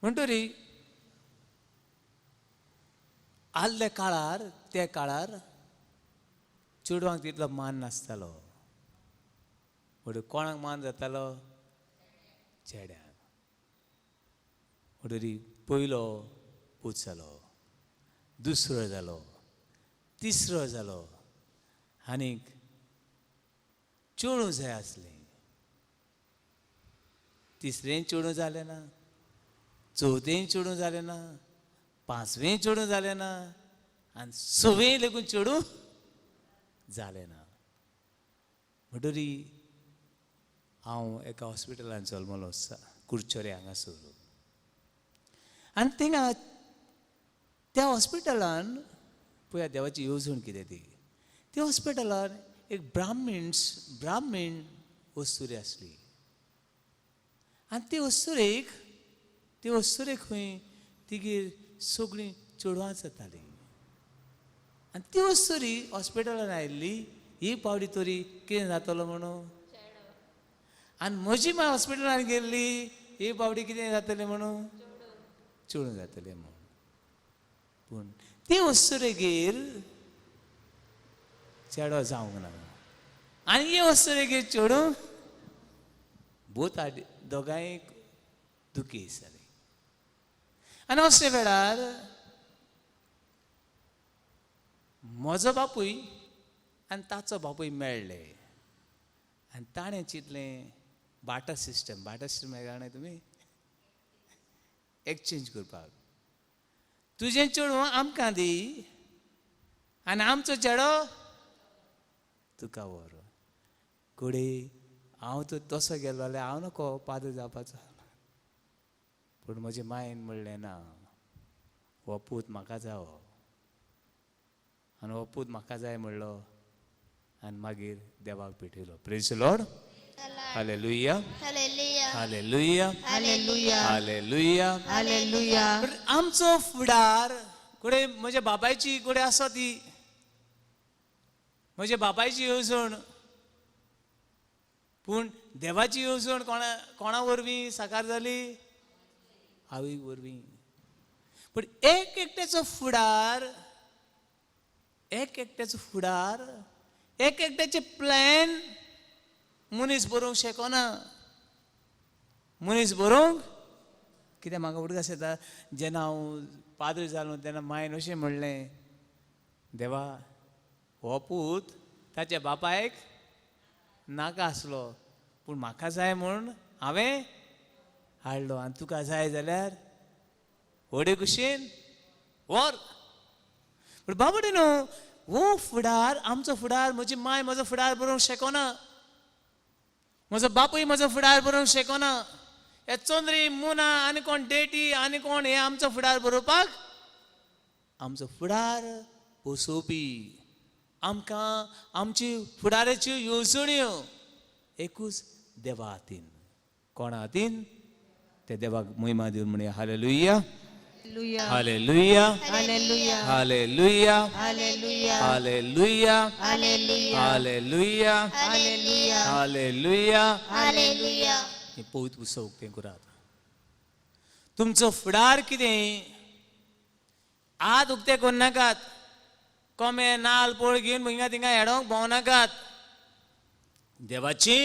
Speaker 1: म्हणटरी आदल्या काळार त्या काळार चेडवांक तितलो मान नासतालो. म्हणटरी कोणाक मान जातालो? चेड्याक. म्हणटरी पयलो पूत जालो, दुसरो जालो, तिसरो जालो, आनीक चेडूं जाय आसलें. तिसरें चेडूं जालें ना, चवथें चेडूं जालें ना, पांचवें चेडूं जालें ना, आनी सवें लेगून चेडूं जालें ना. म्हणटरी हांव एका हॉस्पिटलांत जल्मलो कुडचोरे हांगासर. आनी थिंगा त्या हॉस्पिटलान पळया देवाची येवजण कितें ती. त्या हॉस्पिटलान एक ब्राह्मीण वस्तुरी आसली. आनी ती वस्तुरेक खंय तिगेर सगळीं चेडवां जातालीं. आनी ती वस्तुरी हॉस्पिटलान आयिल्ली. ही पावडी तरी कितें जातलो म्हणून. आनी म्हजी माय हॉस्पिटलान गेल्ली. ही पावडी कितें जातलें म्हणून. चेडूं जातलें म्हणून. पूण ती वस्तुरेगेर चेडो जावंक ना. आनी हे वस्तुरेगेर चेडूं बोथ दोगांय दुखेस जाली. आनी असले वेळार म्हजो बापूय आनी ताचो बापूय मेळ्ळे. आनी ताणें चिंतलें बाटर सिस्टम जाणाय तुमी, एक्सचेंज करपाक. तुजें चेडूं आमकां दी आनी आमचो चेडो तुका व्हर. घोडये हांव तर तसो गेलो जाल्यार हांव नको पाद्र जावपाचो. पूण म्हजे मायन म्हणलें ना, हो पूत म्हाका जावो. आनी हो पूत म्हाका जाय म्हणलो आनी मागीर देवाक भेटयलो. Praise the Lord. Hallelujah,
Speaker 2: Hallelujah.
Speaker 1: Hallelujah,
Speaker 3: hallelujah
Speaker 1: hallelujah.
Speaker 3: Hallelujah.
Speaker 1: आमचो फुडार कुडे म्हज्या बापायची कुडे आसा ती, म्हज्या बापायची येवजण. पूण देवाची येवजण कोणा वरवीं साकार जाली? आवय वरवीं. पूण एक एकट्याचो फुडार, एक एकट्याचो फुडार, एक एकट्याचे प्लॅन मनीस बरोवंक शकना. मनीस बरोवंक कित्याक म्हाका उडकास येता, जेन्ना हांव पाद्री जालो तेन्ना मायन अशें म्हणलें, देवा हो पूत ताच्या बापायक नाका आसलो, पूण म्हाका जाय म्हूण हांवें हाडलो. आनी तुका जाय जाल्यार व्हडे कुशीन व्हर. पूण बाबडे न्हू, हो फुडार, आमचो फुडार, म्हजी माय म्हजो फुडार बरोवंक शकना, म्हजो बापूय म्हजो फुडार बरोवंक शकना. हे चोंदरी, मुना आनी कोण डेटी आनी कोण हे आमचो फुडार बरोवपाक, आमचो फुडार पोसोवपी, आमकां आमची फुडाराच्यो येवजण्यो एकूच देवा हातीन. कोणा हातीन? ते देवाक महिमा दिवन म्हणया hallelujah,
Speaker 3: hallelujah
Speaker 1: hallelujah,
Speaker 3: hallelujah
Speaker 1: hallelujah,
Speaker 3: hallelujah
Speaker 1: hallelujah,
Speaker 3: hallelujah
Speaker 1: hallelujah,
Speaker 3: hallelujah
Speaker 1: hallelujah.
Speaker 2: Hallelujah.
Speaker 1: हे पवित्र पुस्तक उक्तें करात. तुमचो फुडार कितें? आत उक्तें करूं नाकात. कोमे नाल पोळ घेवन हिंगा थिंगा हेडोंक भोंवनाकात. देवाची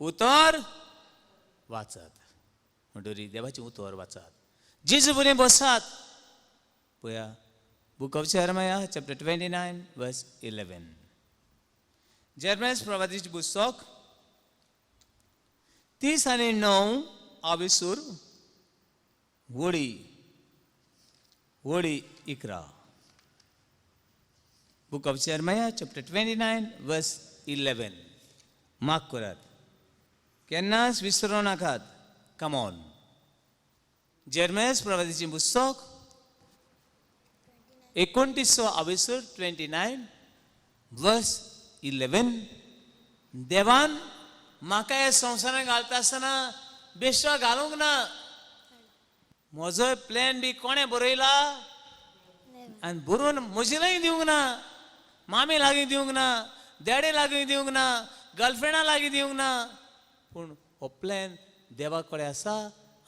Speaker 1: उतर वाचात. म्हणटरी देवाची उतर वाचात. जेजू बरें बसात. पळया, बूक ऑफ जेरमाया चॅप्टर 29 वर्स 11. जेरमाया प्रवादीचें पुस्तक 39 आविसूर वडी 11. Book of Jeremiah chapter 29 verse 11. Mark करात. केन्नाच विसरूं नाकात. Come on. जेरमाया प्रवादीचें पुस्तक 29 आविसूर 29 verse 11. देवान म्हाका हे संवसारांत घालता आसतना बेश्टो घालूंक ना. म्हजो प्लॅन बी कोणें बरयला आनी बरोवन म्हजे लागीं दिवंक ना, मामी लागीं दिवंक ना, डॅडी लागीं दिवंक ना, गर्लफ्रेंडा लागीं दिवंक ना. पूण हो प्लॅन देवा कडेन आसा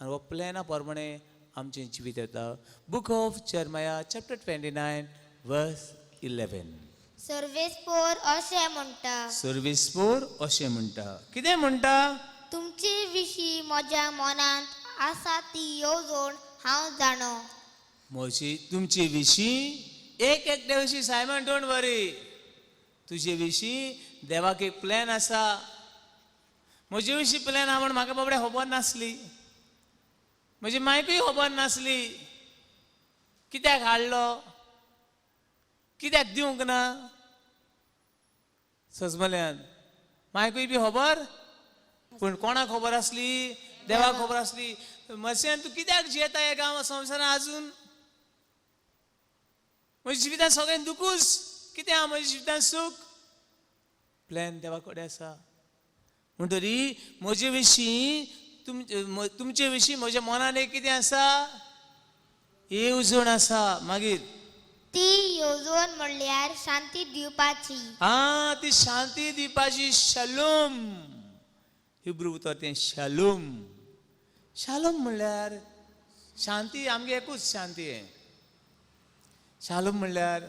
Speaker 1: आनी हो प्लॅना प्रमाणे आमचें जिवीत येता. बूक ऑफ जेरमाया चॅप्टर 29 वर्स 11.
Speaker 2: सर्वेस्पोर अशें म्हणटा,
Speaker 1: सर्वेस्पोर अशें म्हणटा. कितें म्हणटा?
Speaker 2: तुमचे विशीं म्हज्या मनांत आसा ती येवजण हांव जाणो.
Speaker 1: म्हजी तुमचे विशीं एक एकट्या विशीं सायमन डोंट वरी. तुजे विशीं देवाक एक प्लॅन आसा. म्हजे विशीं प्लॅन आहा म्हण म्हाका बाबडे खबर नासली. म्हजी मायकूय खबर नासली. कित्याक हाडलो, कित्याक दिवंक ना. सजमल्यान मायकूय बी खबर, पूण कोणाक खबर आसली? देवाक खबर आसली. मसेन तूं कित्याक जियेता हे गांव संवसारांत आजून? म्हज्या जिवितांत सगळें दुकूच. कितें आहा म्हज्या जिवितांत सूख? प्लॅन देवा कडेन आसा. म्हणटरी म्हजे विशीं तुमचे विशीं म्हज्या मनान एक कितें आसा? येवजण आसा. मागीर
Speaker 2: ती येवजण म्हणल्यार शांती दिवपाची.
Speaker 1: ती शांती दिवपाची. शालोम. हिब्रू उतर तें शालोम. शालोम म्हणल्यार शांती. आमगे एकूच शांती हे. शालोम म्हणल्यार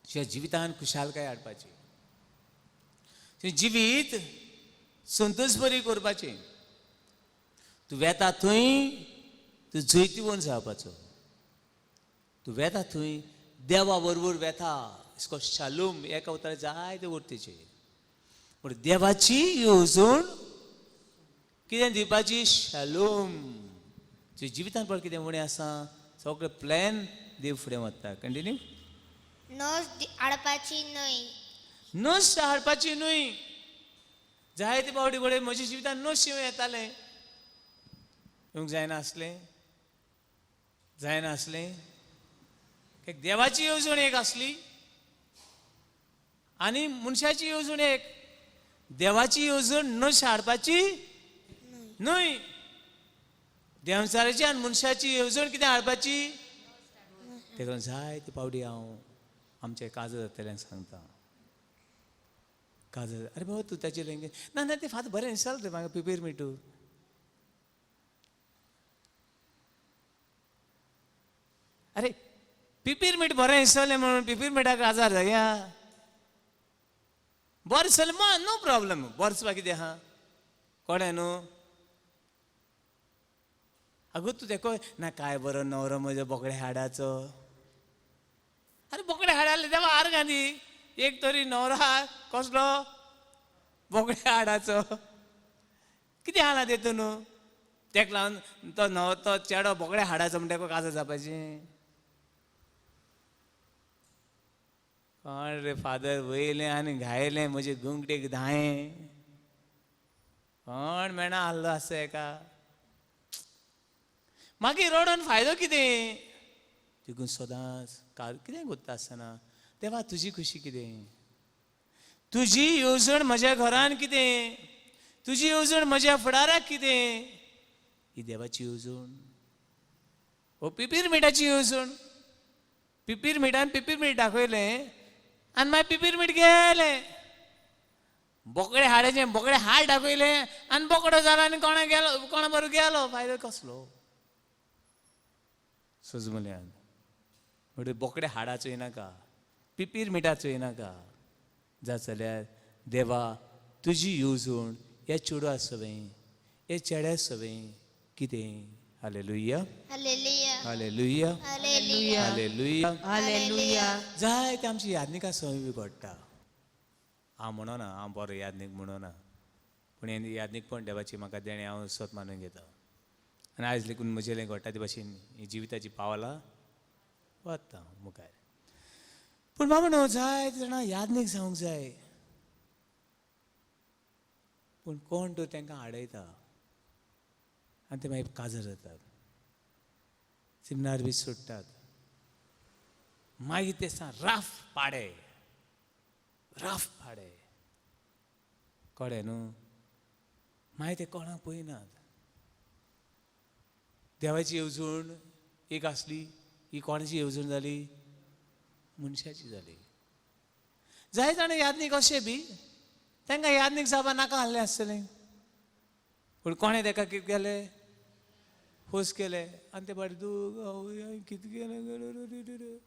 Speaker 1: तुज्या जिवितांत खुशालकाय हाडपाची. तुजें जिवीत संतोश बरी करपाचें. तूं वेता थंय तूं जैतिवंत जावपाचो. तूं वेता थंय देवा बरोबर वेता. इसको शालोम एका उतरार जायते उरतेचे. पूण देवाची येवजण कितें दिवपाची? शालोम. तुज्या जिवितांत पळय कितें उणें आसा सगळें प्लॅन देव फुडें वता. कंटिन्यू.
Speaker 2: नस हाडपाची न्हय.
Speaker 1: नस हाडपाची न्हय. जायते फावटी म्हज्या जिवितांत नस येतालें. येवंक जायना आसलें एक देवाची येवजण एक आसली आनी मनशाची येवजण एक. देवाची येवजण नश हाडपाची न्हय, देंवचाराची आनी मनशाची येवजण कितें हाडपाची. ते करून जायते पावटी हांव आमचे काजर जातल्यांक सांगता. काजर अरे बाबा तूं ताचे लँग्वेज ना ना ते फादर बरें दिसतालें रे म्हाका पिपेर मिटू. अरे पिपीर मीठ बरें दिसतलें म्हणून पिपीर मिठाक आजार जाया बरें दिसतलें नो प्रॉब्लेम. बरें दिसपाक कितें आहा कोणे न्हू. आगो तूं तेको ना काय बरो नवरो म्हजो बोकडे हाडाचो. अरे बोकडे हाडाले देवा आर घाली एक तरी नवरो हा कसलो बोकडे हाडाचो कितें आला तेतून तेका लागून तो चेडो बोकडे हाडाचो म्हणटा तेका काजर जावपाचें. कोण रे फादर वयलें आनी घायलें म्हजे गुंगटेक धायें कोण मेळना आसलो आसा एका. मागीर रडोन फायदो कितें. देखून सदांच कितें कोत्ता आसतना देवा तुजी खुशी कितें. तुजी येवजण म्हज्या घरान कितें. तुजी येवजण म्हज्या फुडाराक कितें. ही देवाची येवजण हो पिपीर मिठाची येवजण. पिपीर मिठान पिपीर मीठ दाखयलें आनी मागीर पिपीर मीठ गेलें. बोकडे हाडाचें बोकडे हाड दाखयलें आनी बोकडो जालो आनी कोणा गेलो कोणा बरो गेलो फायदो कसलो. सजमल्यान म्हणजे बोकडे हाडाचो येनाका पिपीर मिठाचो येनाका. जाल्यार देवा तुजी येवजण हे चेडवा सवें हे चेड्या सवें कितें. Hallelujah
Speaker 2: hallelujah
Speaker 1: hallelujah
Speaker 2: hallelujah
Speaker 1: hallelujah.
Speaker 3: Hallelujah.
Speaker 1: जायते आमची यादनिका सवय बी पडटा. हांव म्हणना हांव बरो यादनीक म्हणना पूण हे यादनीक पण देवाची म्हाका देणे हांव स्वत मानून घेता. आनी आयज लेकून म्हजें लें घडटा ते भाशेन ही जिविताची पावलां वता मुखार. पूण बाबा न्हू जायते जाणां यादनीक जावंक जाय पूण कोण तर तांकां आडयता आनी ते मागीर काजर जातात सिमनार बी सुट्टात. मागीर ते रफ पाडे कळे न्हू. मागीर ते कोणाक पळयनात. देवाची येवजण एक आसली ही कोणाची येवजण जाली मनशाची जाली. जाय जाणां यादनीक अशें बी तांकां यादनीक जावपा नाका आसलें आसतलें पूण कोणें ताका कितें केलें फोर्स केलें आनी ते बरें दूख कितें केलें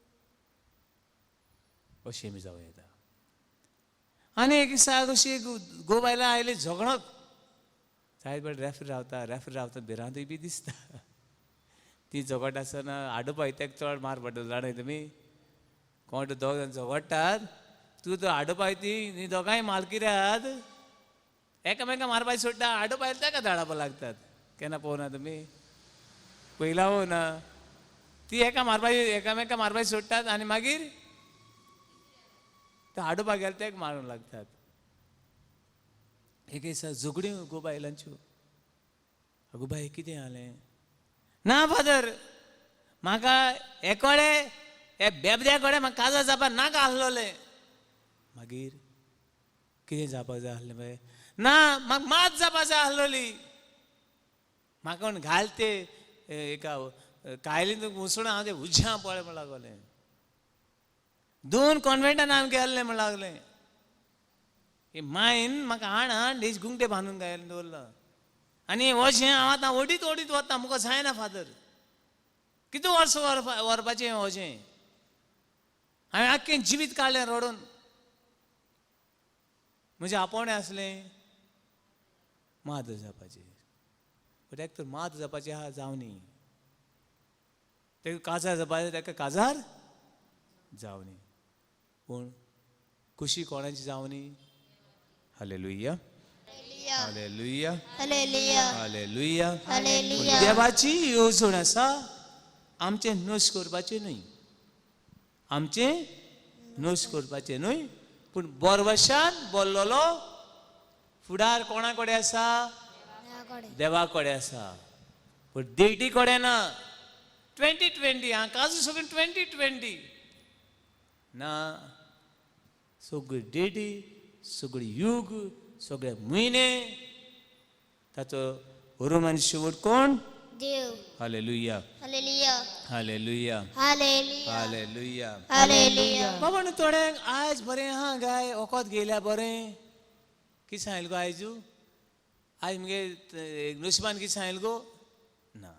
Speaker 1: अशें बी जावं येता. आनी एक दिसा अशी गो बायलां आयली झगडत जायत बरें रेफ्री रावता भिरांतूय बी दिसता. ती झगडटा आसतना आडोपायत्याक चड मार पडटा जाणाय तुमी. कोण दोग जाण झगडटात तूं तो आडोपायती न्ही दोगांय मालकिऱ्यात एकामेका मारपाक सोडटा आडोपायल ताका धाडपा लागतात. केन्ना पळोवना तुमी पयला हो ना ती एकामेका मारपाक सोडटात आनी मागीर तो आडोपाक गेले तेका मारूंक लागतात. एक दिसा झगड्यो गो बायलांच्यो. आगो बाय कितें जालें. ना फादर म्हाका हे कोडे हे बेबद्या कोडे म्हाका काजर जावपा नाका आसलोलें. मागीर कितें जावपाक जाय आसलें बाय. ना म्हाका मात जावपा जाय आसलोली. म्हाका म्हण घाल ते एका कायलीन मुसोण हांव ते उज्या पळय म्हण लागलें. 2 कॉन्वेंटान हांवें गेल्लें म्हण लागलें. मायन म्हाका हाड हेज गुंगटे बांदून घायला दवरला आनी अशें हांव आतां ओडीत वता मुको जायना फादर. कितें वर्स व्हरपाचें अशें हांवें आख्खें जिवीत काडलें रडोन. म्हजें आपोवणें आसलें मात जावपाचें बट एक तर मात जावपाचें आहा जावं न्ही. तेका काजार जावपाचें तेका काजार जावं न्ही पूण खुशी कोणाची जावं न्ही. Hallelujah hallelujah
Speaker 2: hallelujah
Speaker 1: hallelujah.
Speaker 2: Hallelujah.
Speaker 1: देवाची येवजण आसा आमचें नश करपाचें न्हय. आमचें नश करपाचें न्हय पूण बरवशान बोल्लोलो फुडार कोणा कडेन आसा देवा कडेन आसा. पूण डेटी कळना 2020 हांकां आजून सगळें 2020 ना सगळी डेटी सगळी युग सगळे म्हयने ताचो उरूम आनी शेवट कोण
Speaker 2: देव
Speaker 1: hallelujah
Speaker 2: hallelujah
Speaker 1: hallelujah
Speaker 2: hallelujah
Speaker 1: hallelujah
Speaker 2: hallelujah
Speaker 1: बाबा न्हू थोड्यांक आयज बरें आहा गाय वखद घेयल्या बरें कितें सांगलें गो आयजू आयज मुगे नुस्मान कितें सांगलें गो ना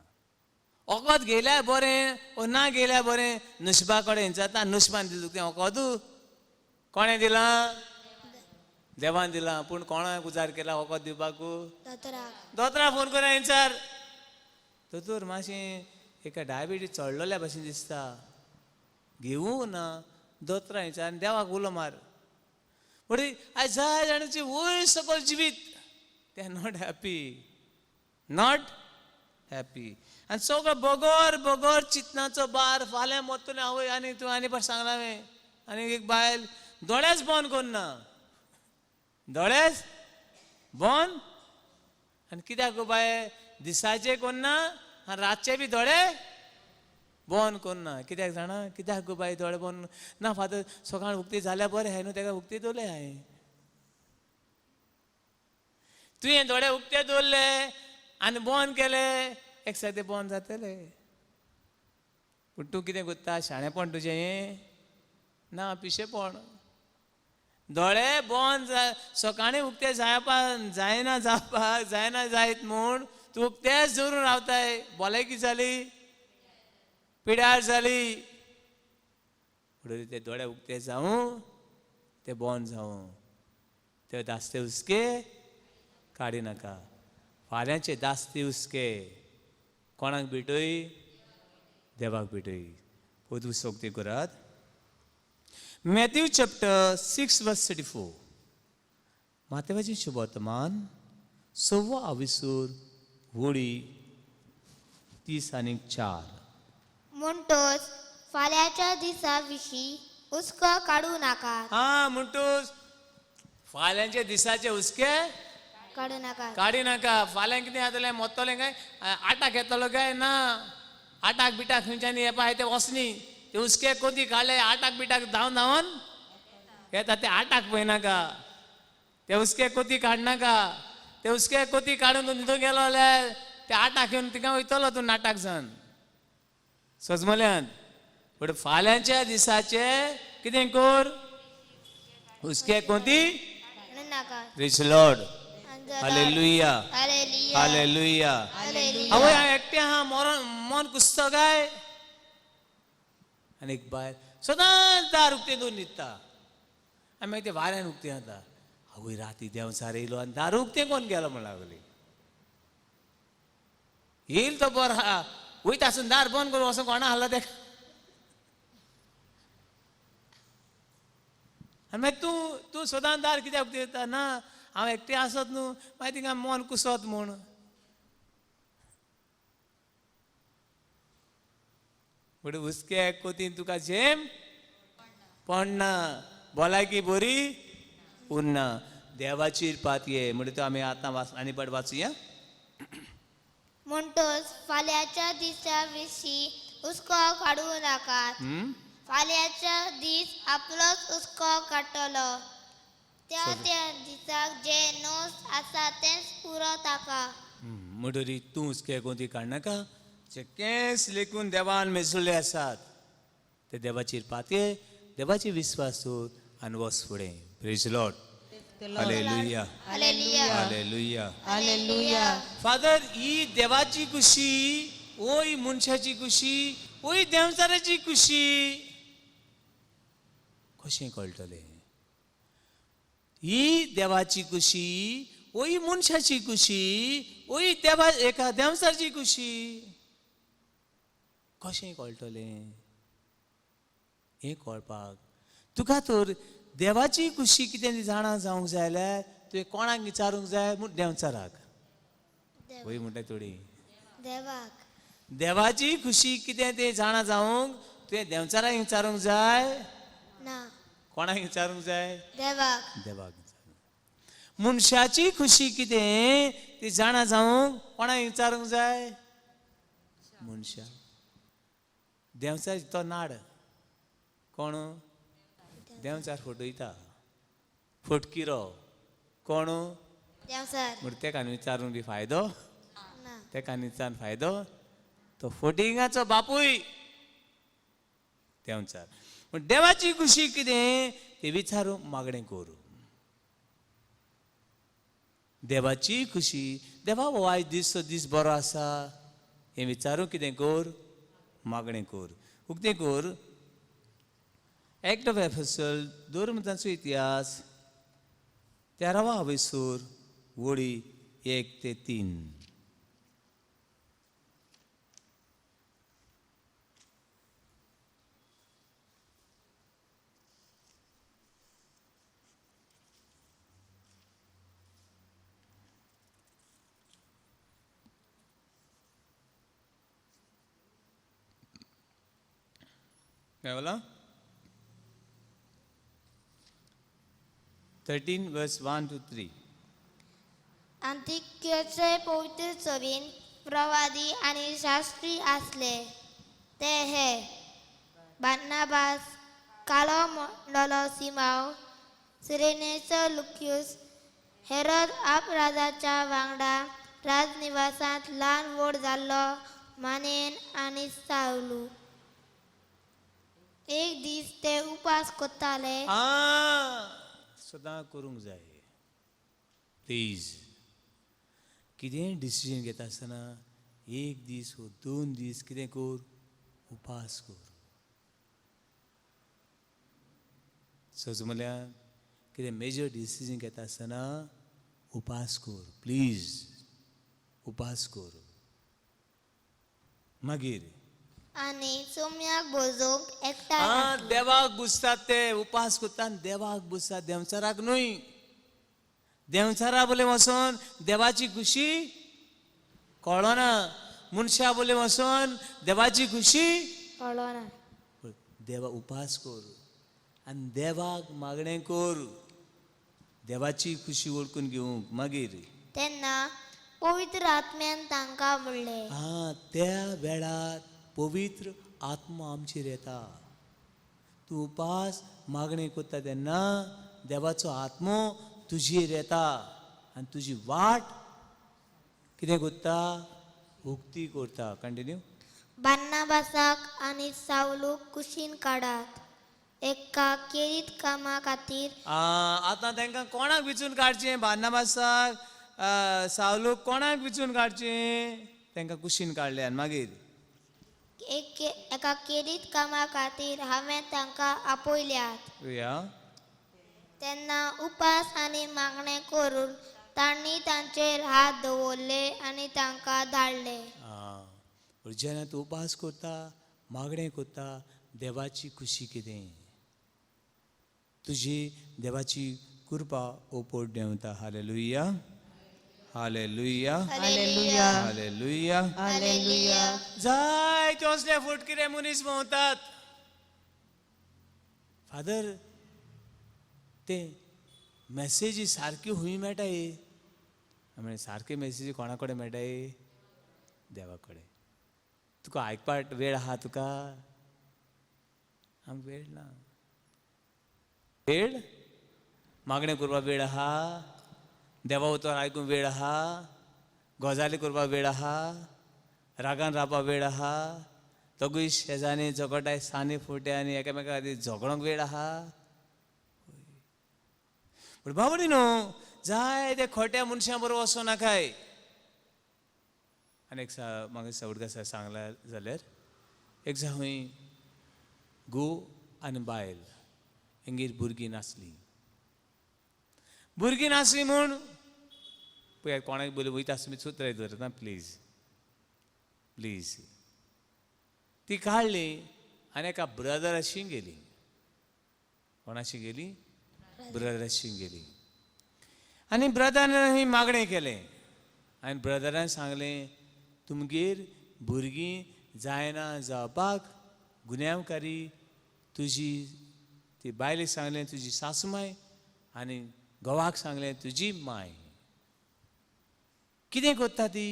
Speaker 1: वखद घेयल्या बरें ओ ना घेयल्या बरें नुस्बा कडेन जाता नुस्मान दिलें तें वखद कोणें दिलां देवान दिलां पूण कोणाक उजार केला वखद दिवपाक
Speaker 2: दोतोराक
Speaker 1: दोतोरा फोन करून विचार दोतोर मातशें एका डायबिटीज चडलोल्या भशेन दिसता घेवूं ना दोतोरा विचार आनी देवाक उलो मार म्हणजे आयज जाय जाणांची वयर सकयल जिवीत ते आर नॉट हॅपी आनी सगळं बगर बगर चिंतनाचो बार फाल्यां मरतलें आवय आनी तूं आनी फाट सांगला हांवें आनी एक बायल दोळेच बंद करना दोळेच बंद आनी कित्याक गो बाये दिसाचे करना आनी रातचे बी दोळे बंद करना कित्याक जाणा कित्याक गो बाय दोळे बंद ना फादर सकाळ उक्ती जाल्यार बरें हाय न्हू तेका उक्ती दवरले हांवें तुवें दोळे उक्ते दवरले आनी बंद केले एकसार ते बंद जातले पूण तूं कितें करता शाणेपण तुजें हें ना पिशेपण दोळे बंद सकाळीं उक्ते जायना जावपाक जायना जायत म्हूण तूं उक्तेच धरून रावताय भलायकी जाली पिड्यार जाली म्हणून ते दोळे उक्ते जावं ते बंद जावं ते दास्ते हुस्के काडी नाका फाल्यांचे दास्ते हुस्के कोणाक भेटय देवाक भेटय पदू सोक्ती करात Matthew chapter 6 verse 34 मातेवाचें शुभवर्तमान 6 विसूर होळी 30:4
Speaker 2: म्हणटोच फाल्यांच्या दिसा विशीं हुस्को काडू नाका
Speaker 1: हा म्हणटोच फाल्यांच्या दिसाचे हुस्के
Speaker 2: काडू नाका
Speaker 1: काडी नाका फाल्यां कितें जातलें मोत्तलें काय आटाक येतलो काय ना आटाक बिटाक खंयच्यानी येपा ते वचनी ते हुस्के कोदी काडले आटाक बिटाक धांवन धांवन येता ते आटाक पळयनाका ते हुस्के कोती काडनाका ते हुस्के कोती काडून तूं न्हिदूंक गेलो जाल्यार ते आटाक येवन तिका वयतलो तूं नाटाक जावन सजमल्यान पण फाल्यांच्या दिसाचे कितें कर हुस्के कोती
Speaker 2: म्हणून नाका
Speaker 1: praise Lord
Speaker 2: hallelujah
Speaker 1: hallelujah
Speaker 2: hallelujah
Speaker 1: hallelujah
Speaker 2: hallelujah
Speaker 1: आवय हांव एकटें आहा मन कुसता काय आनी एक बायल सदांच दार उक्तें दवरून न्हिदता आनी मागीर ते वाऱ्यान उक्तें जाता आवय राती देंवचार येयलो आनी दार उक्तें कोण गेलो म्हण लागली येईल तो बरो आहा वयता आसून दार बंद करून वचून कोणा हाडला तेका आनी मागीर तूं सदांच दार कित्याक उक्तें येता ना हांव एकटें आसत न्हू मागीर तिंगा मन कुसत म्हूण म्हणजे हुस्के कोतीन तुका झेम पडना भलायकी बरी उरना देवाची पातये म्हणजे तो आमी आतां आनी पाट वाचुया
Speaker 2: म्हणटोच फाल्यांच्या दिसा विशीं हुस्को काडू नाकात फाल्यांच्या दीस आपलोच हुस्को काडटलो त्या दिसाक जे नोस आसा तेंच पुरो ताका
Speaker 1: म्हणटरी तूं हुस्के कोती काडनाका जे केंस लेखून देवान मेजलेले आसात ते देवाचेर पातये देवाची विस्वास दवर आनी वच फुडें praise Lord hallelujah
Speaker 2: hallelujah
Speaker 1: hallelujah
Speaker 3: hallelujah
Speaker 1: father ही देवाची खुशी ओय मनशाची खुशी ओय देवचाराची खुशी कशें कळटलें ही देवाची खुशी ओय मनशाची खुशी ओय देवा एका देवचाराची खुशी कशें कळटलें हें कळपाक तुका तर देवाची खुशी कितें जाणा जावंक जाय जाल्यार तुवें कोणाक विचारूंक जाय म्हूण देंवचाराक वय म्हणटा थोडी
Speaker 2: देवाक
Speaker 1: देवाची खुशी कितें तें जाणा जावंक तुवें देंवचाराक विचारूंक जाय
Speaker 2: ना
Speaker 1: कोणाक विचारूंक जाय
Speaker 2: देवाक
Speaker 1: देवाक मनशाची खुशी कितें ती जाणा जावंक कोणाक विचारूंक जाय मनशा देंवचार तो नाड कोण देंवचार फटयता फटकिरो कोण
Speaker 2: देवसर
Speaker 1: म्हण तेका विचारून बी फायदो
Speaker 2: ना
Speaker 1: तेका विचारून फायदो तो फटिंगाचो बापूय देंवचार पण देवाची खुशी कितें ते विचारूंक मागणें करूं देवाची खुशी देवा हो आयज दीस बरो आसा हें विचारूंक कितें कर मागणें कर उक्तें कर एक्ट ऑफ एफेसल 2 मुद्दांचो इतिहास 13वा हवेसूर वळी 1 ते 3 काय बोला 13 verse 1 to 3
Speaker 2: अंतिक्यचे पवित्र चवीन प्रवादी आणि शास्त्री असले ते हे बार्नाबास कालो म्हणलो सिमाव सिरेनेचो लुक्यूस हेरोद आप राजाच्या वांगडा राजनिवासांत ल्हान व्हड जाल्लो मानेन आनी सावलू एक दीस ते उपास करताले
Speaker 1: सदां करूंक जाय प्लीज कितें डिसिजन घेता आसतना एक दीस वा 2 दीस कितें कर उपास कर सज म्हळ्यार कितें मेजर डिसिजन घेता आसतना उपास कर प्लीज उपास कर मागीर
Speaker 2: आणि सोम्याक बोजोक एकठांय
Speaker 1: देवाक बुजतात ते उपास करतात देवाक बुजतात देवचाराक न्हय देवचारा बोले वचोन देवाची खुशी कळना मनशा बोले वचोन देवाची खुशी
Speaker 2: कळना
Speaker 1: देवा उपास कर आनी देवाक मागणें कर देवाची खुशी वळखून घेवंक मागीर
Speaker 2: तेन्ना पवित्र आत्म्यान तांकां म्हणलें
Speaker 1: त्या वेळार पवित्र आत्मा आमचेर येता तूं उपास मागणें करता तेन्ना देवाचो आत्मो तुजेर येता आनी तुजी वाट कितें करता उक्ती करता कंटिन्यू
Speaker 2: बार्नाबासाक आनी सावलूक कुशीन काडात एका केरीत कामा खातीर
Speaker 1: आतां तांकां कोणाक विचून काडचें बार्नाबासाक सावलूक कोणाक विचून काडचें तांकां कुशीन काडले आनी मागीर
Speaker 2: एका केरीत कामा खातीर हांवें तांकां आपयल्यात तेन्ना उपास आनी मागणें करून तांणी तांचेर हात दवरले आनी तांकां धाडले
Speaker 1: जेन्ना तूं उपास करता मागणें करता देवाची खुशी कितें तुजी देवाची कृपा ओपोट देंवता hallelujah hallelujah
Speaker 3: hallelujah
Speaker 1: hallelujah
Speaker 3: hallelujah
Speaker 1: जाय तसले फुटकिरे मनीस भोंवतात फादर ते मॅसेजी सारकी हुंय मेळटाय म्हणजे सारके मॅसेजी कोणा कडेन मेळटाय देवा कडेन तुका आयकपाक वेळ आहा तुका आमकां वेळ ना वेळ मागणें करपाक वेळ आहा देवा उतर आयकूंक वेळ आहा गजाली करपाक वेळ आहा रागान रावपाक वेळ आहा दोगूय शेजानी झगडाय सानी फुटे आनी एकामेका खातीर झगडोंक वेळ आहा पूण बाबडी न्हू जाय ते खोट्या मनशां बरोबर वचूं नाकाय आनी एक म्हाका सवडका सांगला जाल्यार एक जावं घोव आनी बायल हेंगेर भुरगीं नासलीं म्हूण पळय कोणाक बोली वयता आसतना सुत्राय धरता प्लीज प्लीज ती काडली आनी एका ब्रदराशी गेली कोणाशी गेली ब्रदराशी गेली आनी ब्रदरान मागणें केलें आनी ब्रदरान सांगलें तुमगेर भुरगीं जायना जावपाक गुन्यांवकारी तुजी ती बायलेक सांगलें तुजी सासूमाय आनी घोवाक सांगलें तुजी माय कितें करता ती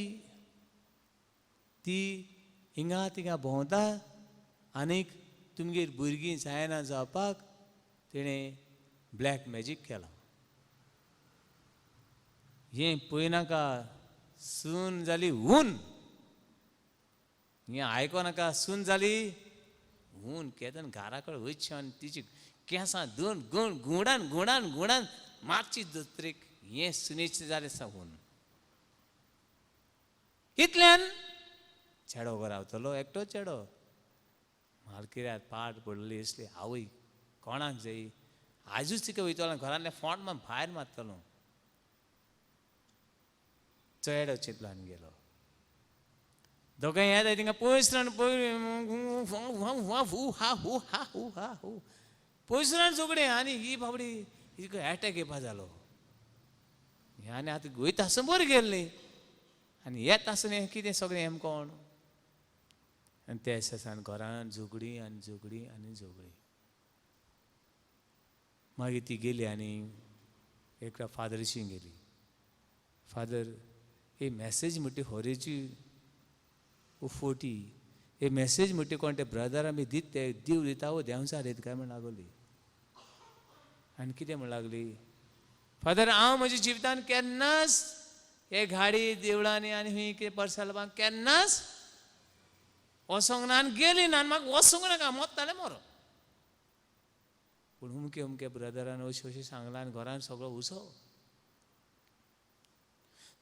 Speaker 1: हिंगा थिंगा भोंवता आनीक तुमगेर भुरगीं जायना जावपाक तेणें ब्लॅक मॅजीक केला. हें पळयनाका सून जाली ऊन, हें आयकोनाका सून जाली ऊन. केदन घरा कडेन वयचें आनी तिची केंसां दोन गुणान गुणान गुणान मारची दोत्रेक हें सुनेचें जालें सावन. इतल्यान चेडो घरा रावतलो एकटो चेडो. मालकिऱ्याक पाट पडली असली आवय कोणाक जायी आजूच तिका वयतलो घरांतल्या फोंड भायर मारतलो. चेडो चिंतलान गेलो. दोगांय येताय तिंगा पयसुल्यान पयसुल्यान झगडे आनी ही बाबडी हिका एटॅक येवपा जालो. हे आनी आतां वयता आसून बरें गेल्ली आनी येता आसून हें कितें सगळें हें कोण. आनी ते सावन घरान झगडी आनी झगडी आनी झगडी. मागीर ती गेली आनी एका फादरशी गेली. फादर हे मॅसेज म्हणटी होरेची फोटी हे मॅसेज म्हणटी कोण ते ब्रदर आमी दीत ते दिव दिता वो देंवचार येत काय म्हण लागली. आनी कितें म्हण लागली, फादर हांव म्हज्या जिवितान केन्नाच हे घाडी देवळांनी आनी हूंय कितें परसालपाक केन्नाच वसोंक ना आनी गेली ना आनी म्हाका वसोंक नाका मोत्तालें मरो. पूण उमके उमके ब्रदरान अशें अशें सांगलां आनी घरान सगळो उसो.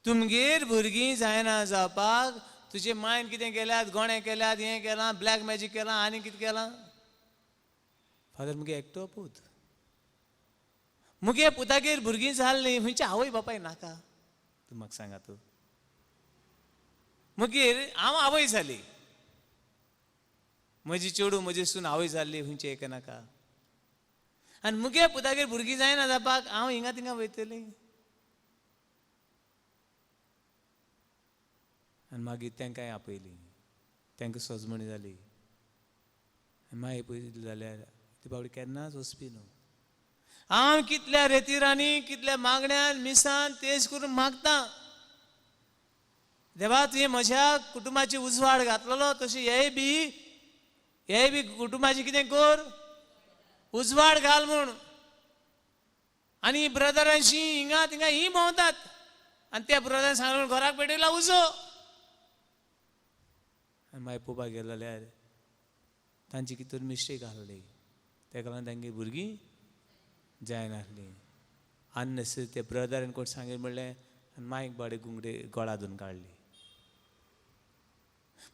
Speaker 1: तुमगेर भुरगीं जायना जावपाक तुजे मायन कितें केल्यात, गोणे केल्यात, हें केलां, ब्लॅक मॅजीक केलां आनी कितें केलां. फादर मुगे एकटो पूत, मुगे पुतागेर भुरगीं जाल्लीं खंयचे आवय बापाय नाका. तूं म्हाका सांगा तूं. मुगेर हांव आवय जाली, म्हजी चेडूं म्हजी सून आवय जाल्ली खंयचे एक नाका. आनी मुगे पुतागेर भुरगीं जायना जावपाक हांव हिंगा थिंगा वयतलीं. आनी मागीर तांकांय आपयलीं, तांकां सोजमणी जाली. आनी मागीर पळयलें जाल्यार ती बाबडी केन्नाच वचपी न्हू. हांव कितल्या रेतीरांनी कितल्या मागण्यान मिसान तेज करून मागतां, देवा तुवें म्हज्या कुटुंबाची उजवाड घातलेलो तशी हेय बी कुटुंबाची कितें कर, उजवाड घाल म्हूण. आनी ब्रदरांशी हिंगा थिंगा ही भोंवतात आनी त्या ब्रदरान सांगून घराक पेटयला उजो. आनी मागीर पळोवपाक गेलो जाल्यार तांची कितें तरी मिस्टेक आसली, तेका लागून तांची भुरगीं जायनासलीं. आनी ते ब्रदरान कोण सांगलें म्हणलें आनी मागीर बडे गुंगडे गोळा धरून काडली.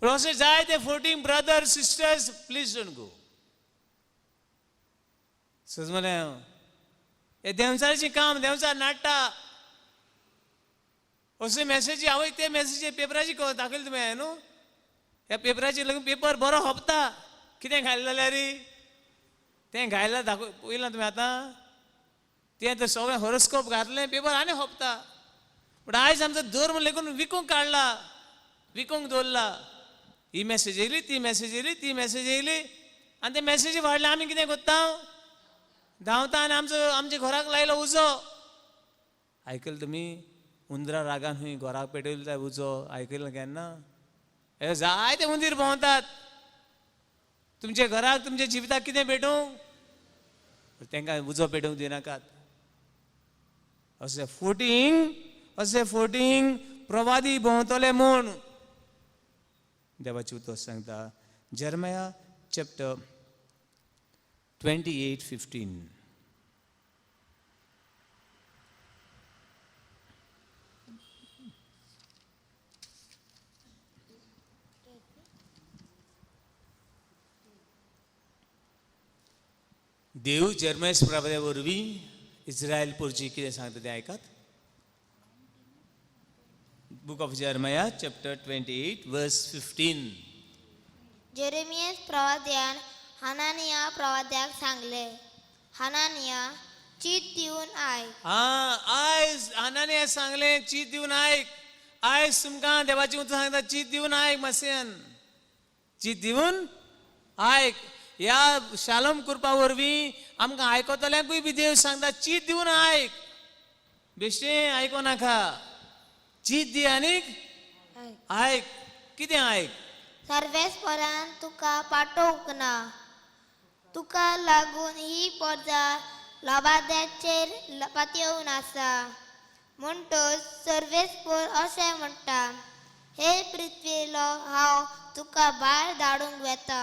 Speaker 1: पूण अशें जाय ते 14 brother sisters please don't go. म्हणलें हे देंवचाराचें काम, देंवचार नाडटा. अशें मॅसेजी आवय ते मॅसेजी पेपराची दाखयली तुवें न्हू. ह्या पेपराचेर लगून पेपर बरो होपता. कितें घायलें जाल्यार तें घायलां पळयलां तुवें आतां. तें तर सगळें हॉरोस्कोप घातलें पेपर आनी होपता. पूण आयज आमचो धर्म लेगून विकूंक काडला, विकूंक दवरला. ही मॅसेज येयली, ती मॅसेज येयली, ती मॅसेज येयली आनी ते मॅसेजी वाडले आमी कितें कोत्ता, धांवता आनी आमच्या घराक लायलो उजो. आयकलां तुमी हुंदरा रागान खंय घराक पेटयलो जाय उजो, आयकलां केन्ना. हे जायते हुंदीर भोंवतात तुमच्या घराक, तुमच्या जिविताक कितें पेटोवंक, तांकां उजो पेटोवंक दिनाकात. अशें फोटींग प्रवादी भोंवतले म्हूण देवाची उतर सांगता. Jeremiah chapter 28:15. देव जेरमाया प्रवाद्या वरवीं इस्रायल पुरची कितें सांगता तें आयकात. Book of Jeremiah chapter 28:15.
Speaker 2: जेरेमियास प्रवाद्यान हनानिया प्रवाद्याक सांगले, हनानिया चीत दिवन आयक.
Speaker 1: आयज हनानिया सांगलें चीत दिवन आयक. आयज तुमकां देवाची उतर सांगता चीत दिवन आयक. मातशें चीत दिवन आयक. ह्या शालोम करपा वरवीं आमकां आयकतल्यांकूय बी देव सांगता चीत दिवन आयक. बेश्टें आयको नाका, चीत दी आनीक आयक. कितें आयक.
Speaker 2: सर्वेस्परान तुका पाठोवंक ना. तुका लागून ही पर्जा लबाद्याचेर पातयेवन आसा. म्हणटच सर्वेस्पर अशें म्हणटा, हे पृथ्वीलो हांव तुका भायर धाडूंक वेता.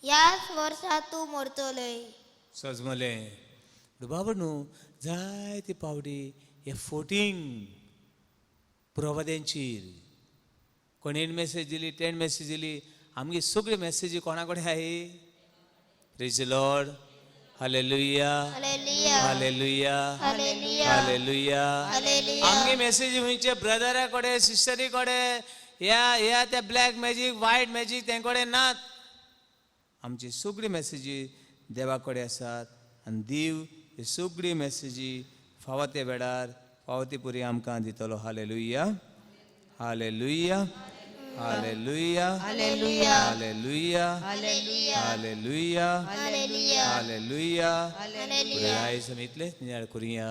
Speaker 2: ह्याच वर्सा तूं मरतलय.
Speaker 1: सजमले बाबा न्हू जायते पावटी हे फोटींग प्रवाद्यांचेर कोणेन मेसेज दिली, टेन मेसेज दिली, आमगे सगळी मेसेजी कोणा कडेन आहे? Praise the Lord, hallelujah,
Speaker 2: hallelujah,
Speaker 1: hallelujah,
Speaker 2: hallelujah,
Speaker 1: hallelujah.
Speaker 2: Hallelujah.
Speaker 1: आमगे मेसेजी हुंयचे ब्रदरा कडेन, सिस्टरी कडेन, ह्या त्या ब्लॅक मॅजिक, व्हायट मॅजिक तेंकडे नात. आमची सगळी मेसेजी देवा कडेन आसात आनी देव हे सगळी मेसेजी फावो ते वेळार फावो ती पुरी आमकां दितलो. Hallelujah, hallelujah, hallelujah,
Speaker 3: hallelujah,
Speaker 1: hallelujah,
Speaker 3: hallelujah,
Speaker 1: hallelujah,
Speaker 2: hallelujah,
Speaker 1: hallelujah.
Speaker 2: Hallelujah.
Speaker 1: आयज आमी इतलेंच नियाळ करुया,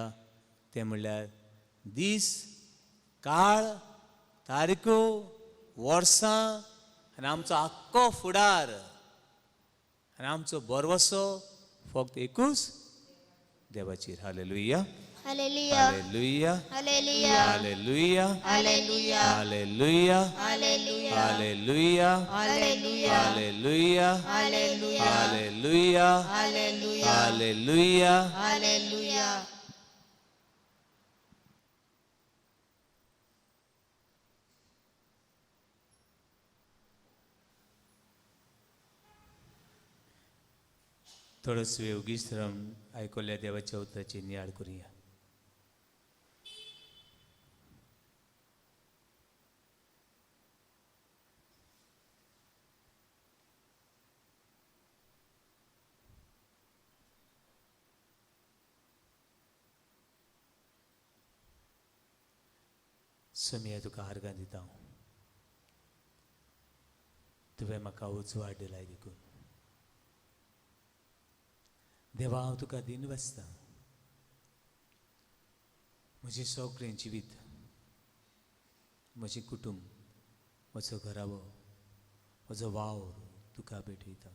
Speaker 1: तें म्हणल्यार दीस, काळ, तारीखो, वर्सां आनी आमचो आख्खो फुडार आनी आमचो बरवसो फक्त एकूच देवाचेर. Hallelujah,
Speaker 2: hallelujah,
Speaker 1: hallelujah,
Speaker 2: hallelujah,
Speaker 1: hallelujah,
Speaker 3: hallelujah,
Speaker 1: hallelujah,
Speaker 2: hallelujah,
Speaker 1: hallelujah,
Speaker 3: hallelujah,
Speaker 1: hallelujah,
Speaker 3: hallelujah,
Speaker 1: hallelujah,
Speaker 3: hallelujah,
Speaker 1: hallelujah.
Speaker 3: Hallelujah.
Speaker 1: थोडंच वेळ उगीच रावन आयकल्ल्या देवाच्या उतराची नियाळ करुया. सुमिया तुका आर्गां दिता हांव. तुवें म्हाका उजवाड दिलाय देखून. देवा हांव तुका दिन वाचता. म्हजें सगळें जिवीत, म्हजें कुटुंब, म्हजो घरावो, म्हजो वावर तुका भेटयता.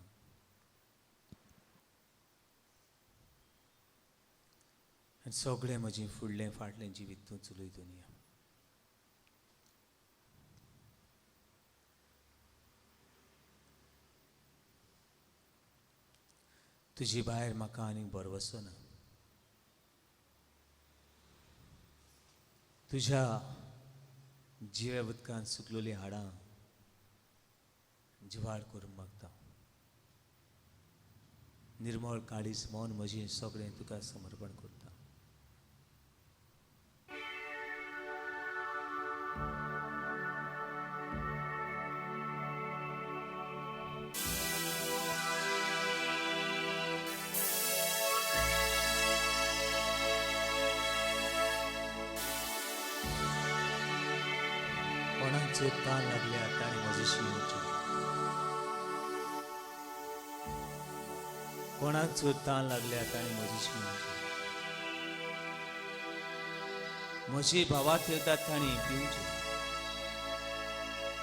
Speaker 1: आनी सगळें म्हजें फुडलें फाटलें जिवीत तूं चलयतून या. तुजी भायर म्हाका आनीक भरवसो ना. तुज्या जिवे उदकान सुकलोली हाडां जिवाड करूंक मागता. निर्मळ काळीज मौन म्हजें सगळें तुका समर्पण करता. कोणाचो ताण लागल्या ताणें म्हजेशी येवचें. कोणाचो ताण लागल्या ताणें म्हजेशी येवचें. म्हजी भावां ठेवतात ताणीं पिवचें.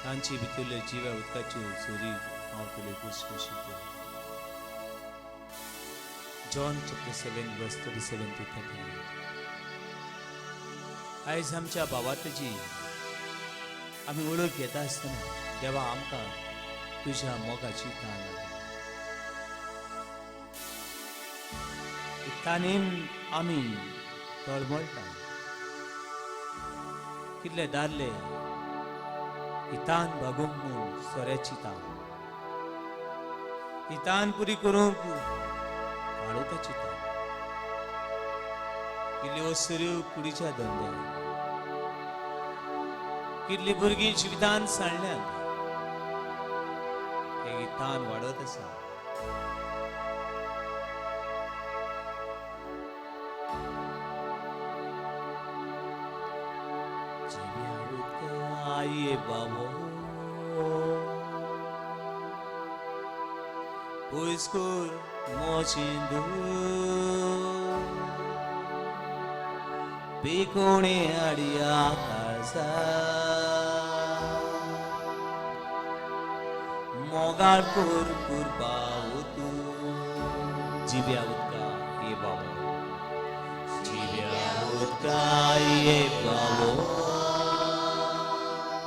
Speaker 1: तांची भितरल्यो जिव्या उदकाच्यो झरी हांव तुले घुसघुशीत करीन. John chapter 7 verse 37 to 38. आयज आमच्या भावातची आमी वळख घेता आसतना देवा आमकां तुज्या मोगाची ताण लागली. ताणेन आमी तळमळटा. कितले दादले ही तान भागूंक म्हूण सोऱ्याची तान, ही तान पुरी करूंक काळोखाची तान, कितल्यो वस्तुऱ्यो कुडीच्या धंद्यान, कितली भुरगीं जिवितान साणल्यात. ही तान वाडत आसा. आये बाबो poiskur mocindu pikone adia kaza मोगाळ कोर कुर्बा तू जिव्या उदका ये बाबा जिव्या उदका ये बाबो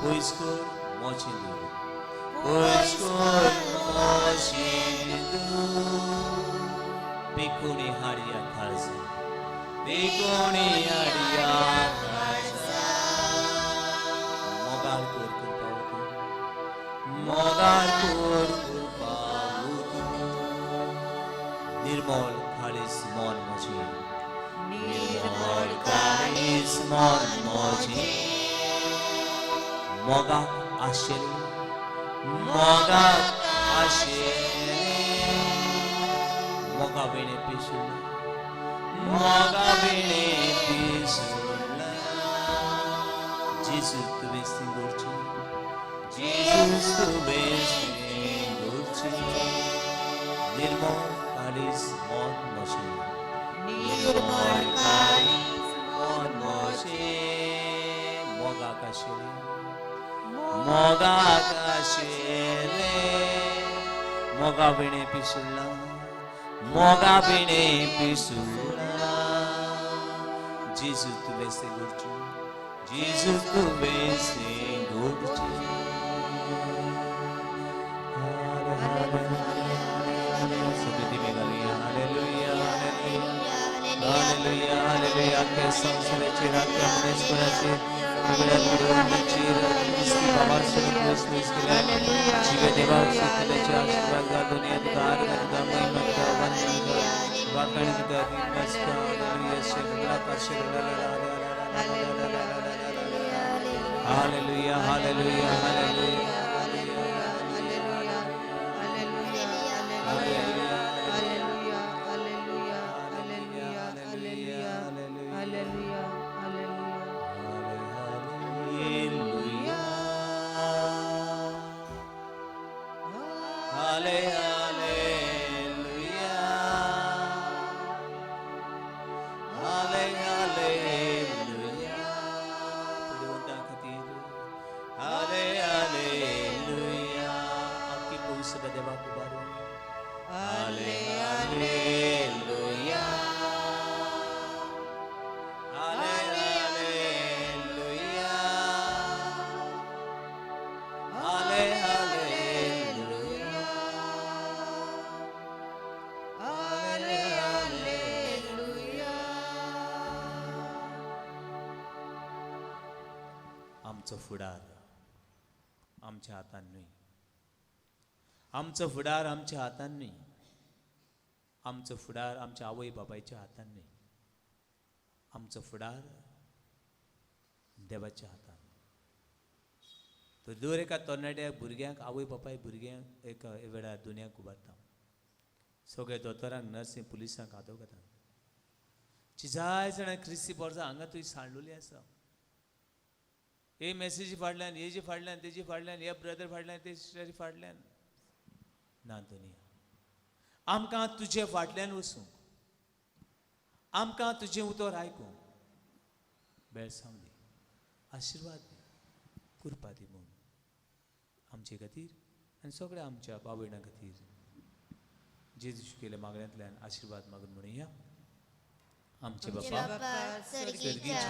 Speaker 1: पयस्कर मोचिंदू पयस्कर मोचिंदू बेकोणी हाडिया खालसा बेकोणी हाडिया खालसा मोगाळ कोर कुर्बा तू मोगाळ कोर कुर्बा तू निर्मल खालीस मन मोची निर्मल खालीस मन मोची मोगाक आशेले मोगाक आशेले मोगा वेणे पिसुला मोगा वेणे पिसुला जेसू तुवे सिंगुरची जेसू तुवे सिंगुरची निर्मल खालीस मन मोची निर्मल खालीस मन मोची मोगा काशेले मोगा काशेले मोगा विणे पिसुला मोगा विणे पिसुला जेसू तुवे सिंगुरची जेसू तुवे सिंगुरची Hallelujah, hallelujah, que son celestial, que ames por así, liberar por un chiro, इसकी बाबा से निकल इसके लिए जीवे देवा से चले जा शिवागा दुनिया दार में दामई में दावन वाकण की दादी मस्का हालेलुया शिवला का शिवला हालेलुया हालेलुया हालेलुया आमचो फुडार आमच्या हातान न्हय आमचो फुडार आमच्या हातान न्हय आमचो फुडार आमच्या आवय बाबायच्या हातान न्हय आमचो फुडार देवाच्या हातान तो दर एका तरणाट्या भुरग्यांक आवय बापाय भुरग्यांक एक वेळार दुनियाक उबारता सगळे दोतोरांक नर्सींक पुलिसांक आदव घाता जाय जाणां क्रिस्ती बोर्जां हांगा तुवें सांडलेली आसा हे मेसेजी फाडल्यान हेजी फाडल्यान तेजी फाडल्यान हे ब्रदर फाडल्यान ते सिस्टरी फाडल्यान ना दुनिया आमकां तुजे फाटल्यान वचूंक आमकां तुजें उतर आयकूंक बेळसांव दी आशिर्वाद दी कृपा दी म्हूण आमचे खातीर आनी सगळ्या आमच्या भाव भयणां खातीर जेजूश केल्या मागण्यांतल्यान आशिर्वाद मागून म्हणुया आमचे बापा सर्गीच्या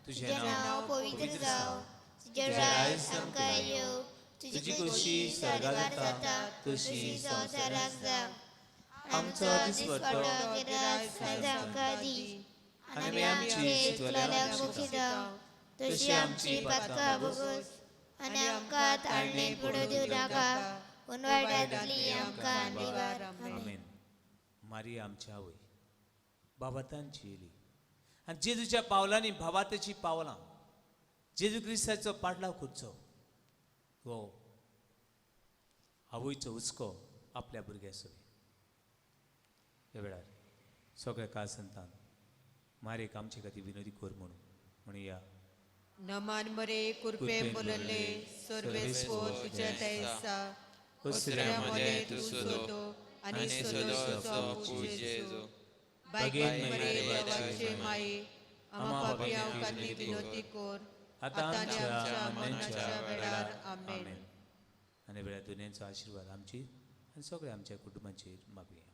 Speaker 1: तुझे नाव पवित्र जावं तुझे राज्य आमकां येवं तुझी खुशी स्वर्गांत जाता तशी संवसारांत जावं आमचो दिसपट्टो आमकां दी आनी आमची चुकलेल्यांक मुखी जावं तशी आमची पातकां भोगोस आनी आमकां ताळणेंत पडूं दिवं नाका पूण वायटांतली आमकां निवार आमेन मारिया आमच्या आवय बाबातांची येली आनी जेजूच्या पावलांनी भावाताची पावलां जेजू क्रिस्ताचो पाटलाव करचो हो आवयचो हुस्को आपल्या भुरग्या सोय ह्या वेळार सगळ्या काळ संतान मारेक आमचे खातीर विनोदी कोर म्हणुया
Speaker 3: नमान मरे कुर्पे बोलले सर्वेस्व तुझ्या तैसा उसऱ्या मरे तू सोदो आणि सोदो पूजेजो बागेन मरे देवाचे माये आमा पापियांक खातीर विनोदी कोर आतांच्या मरणाच्या वेळार आमेन
Speaker 1: आनी वेळा दुनियेचो आशिर्वाद आमची आनी सगळ्या आमच्या कुटुंबाचेर मागुया.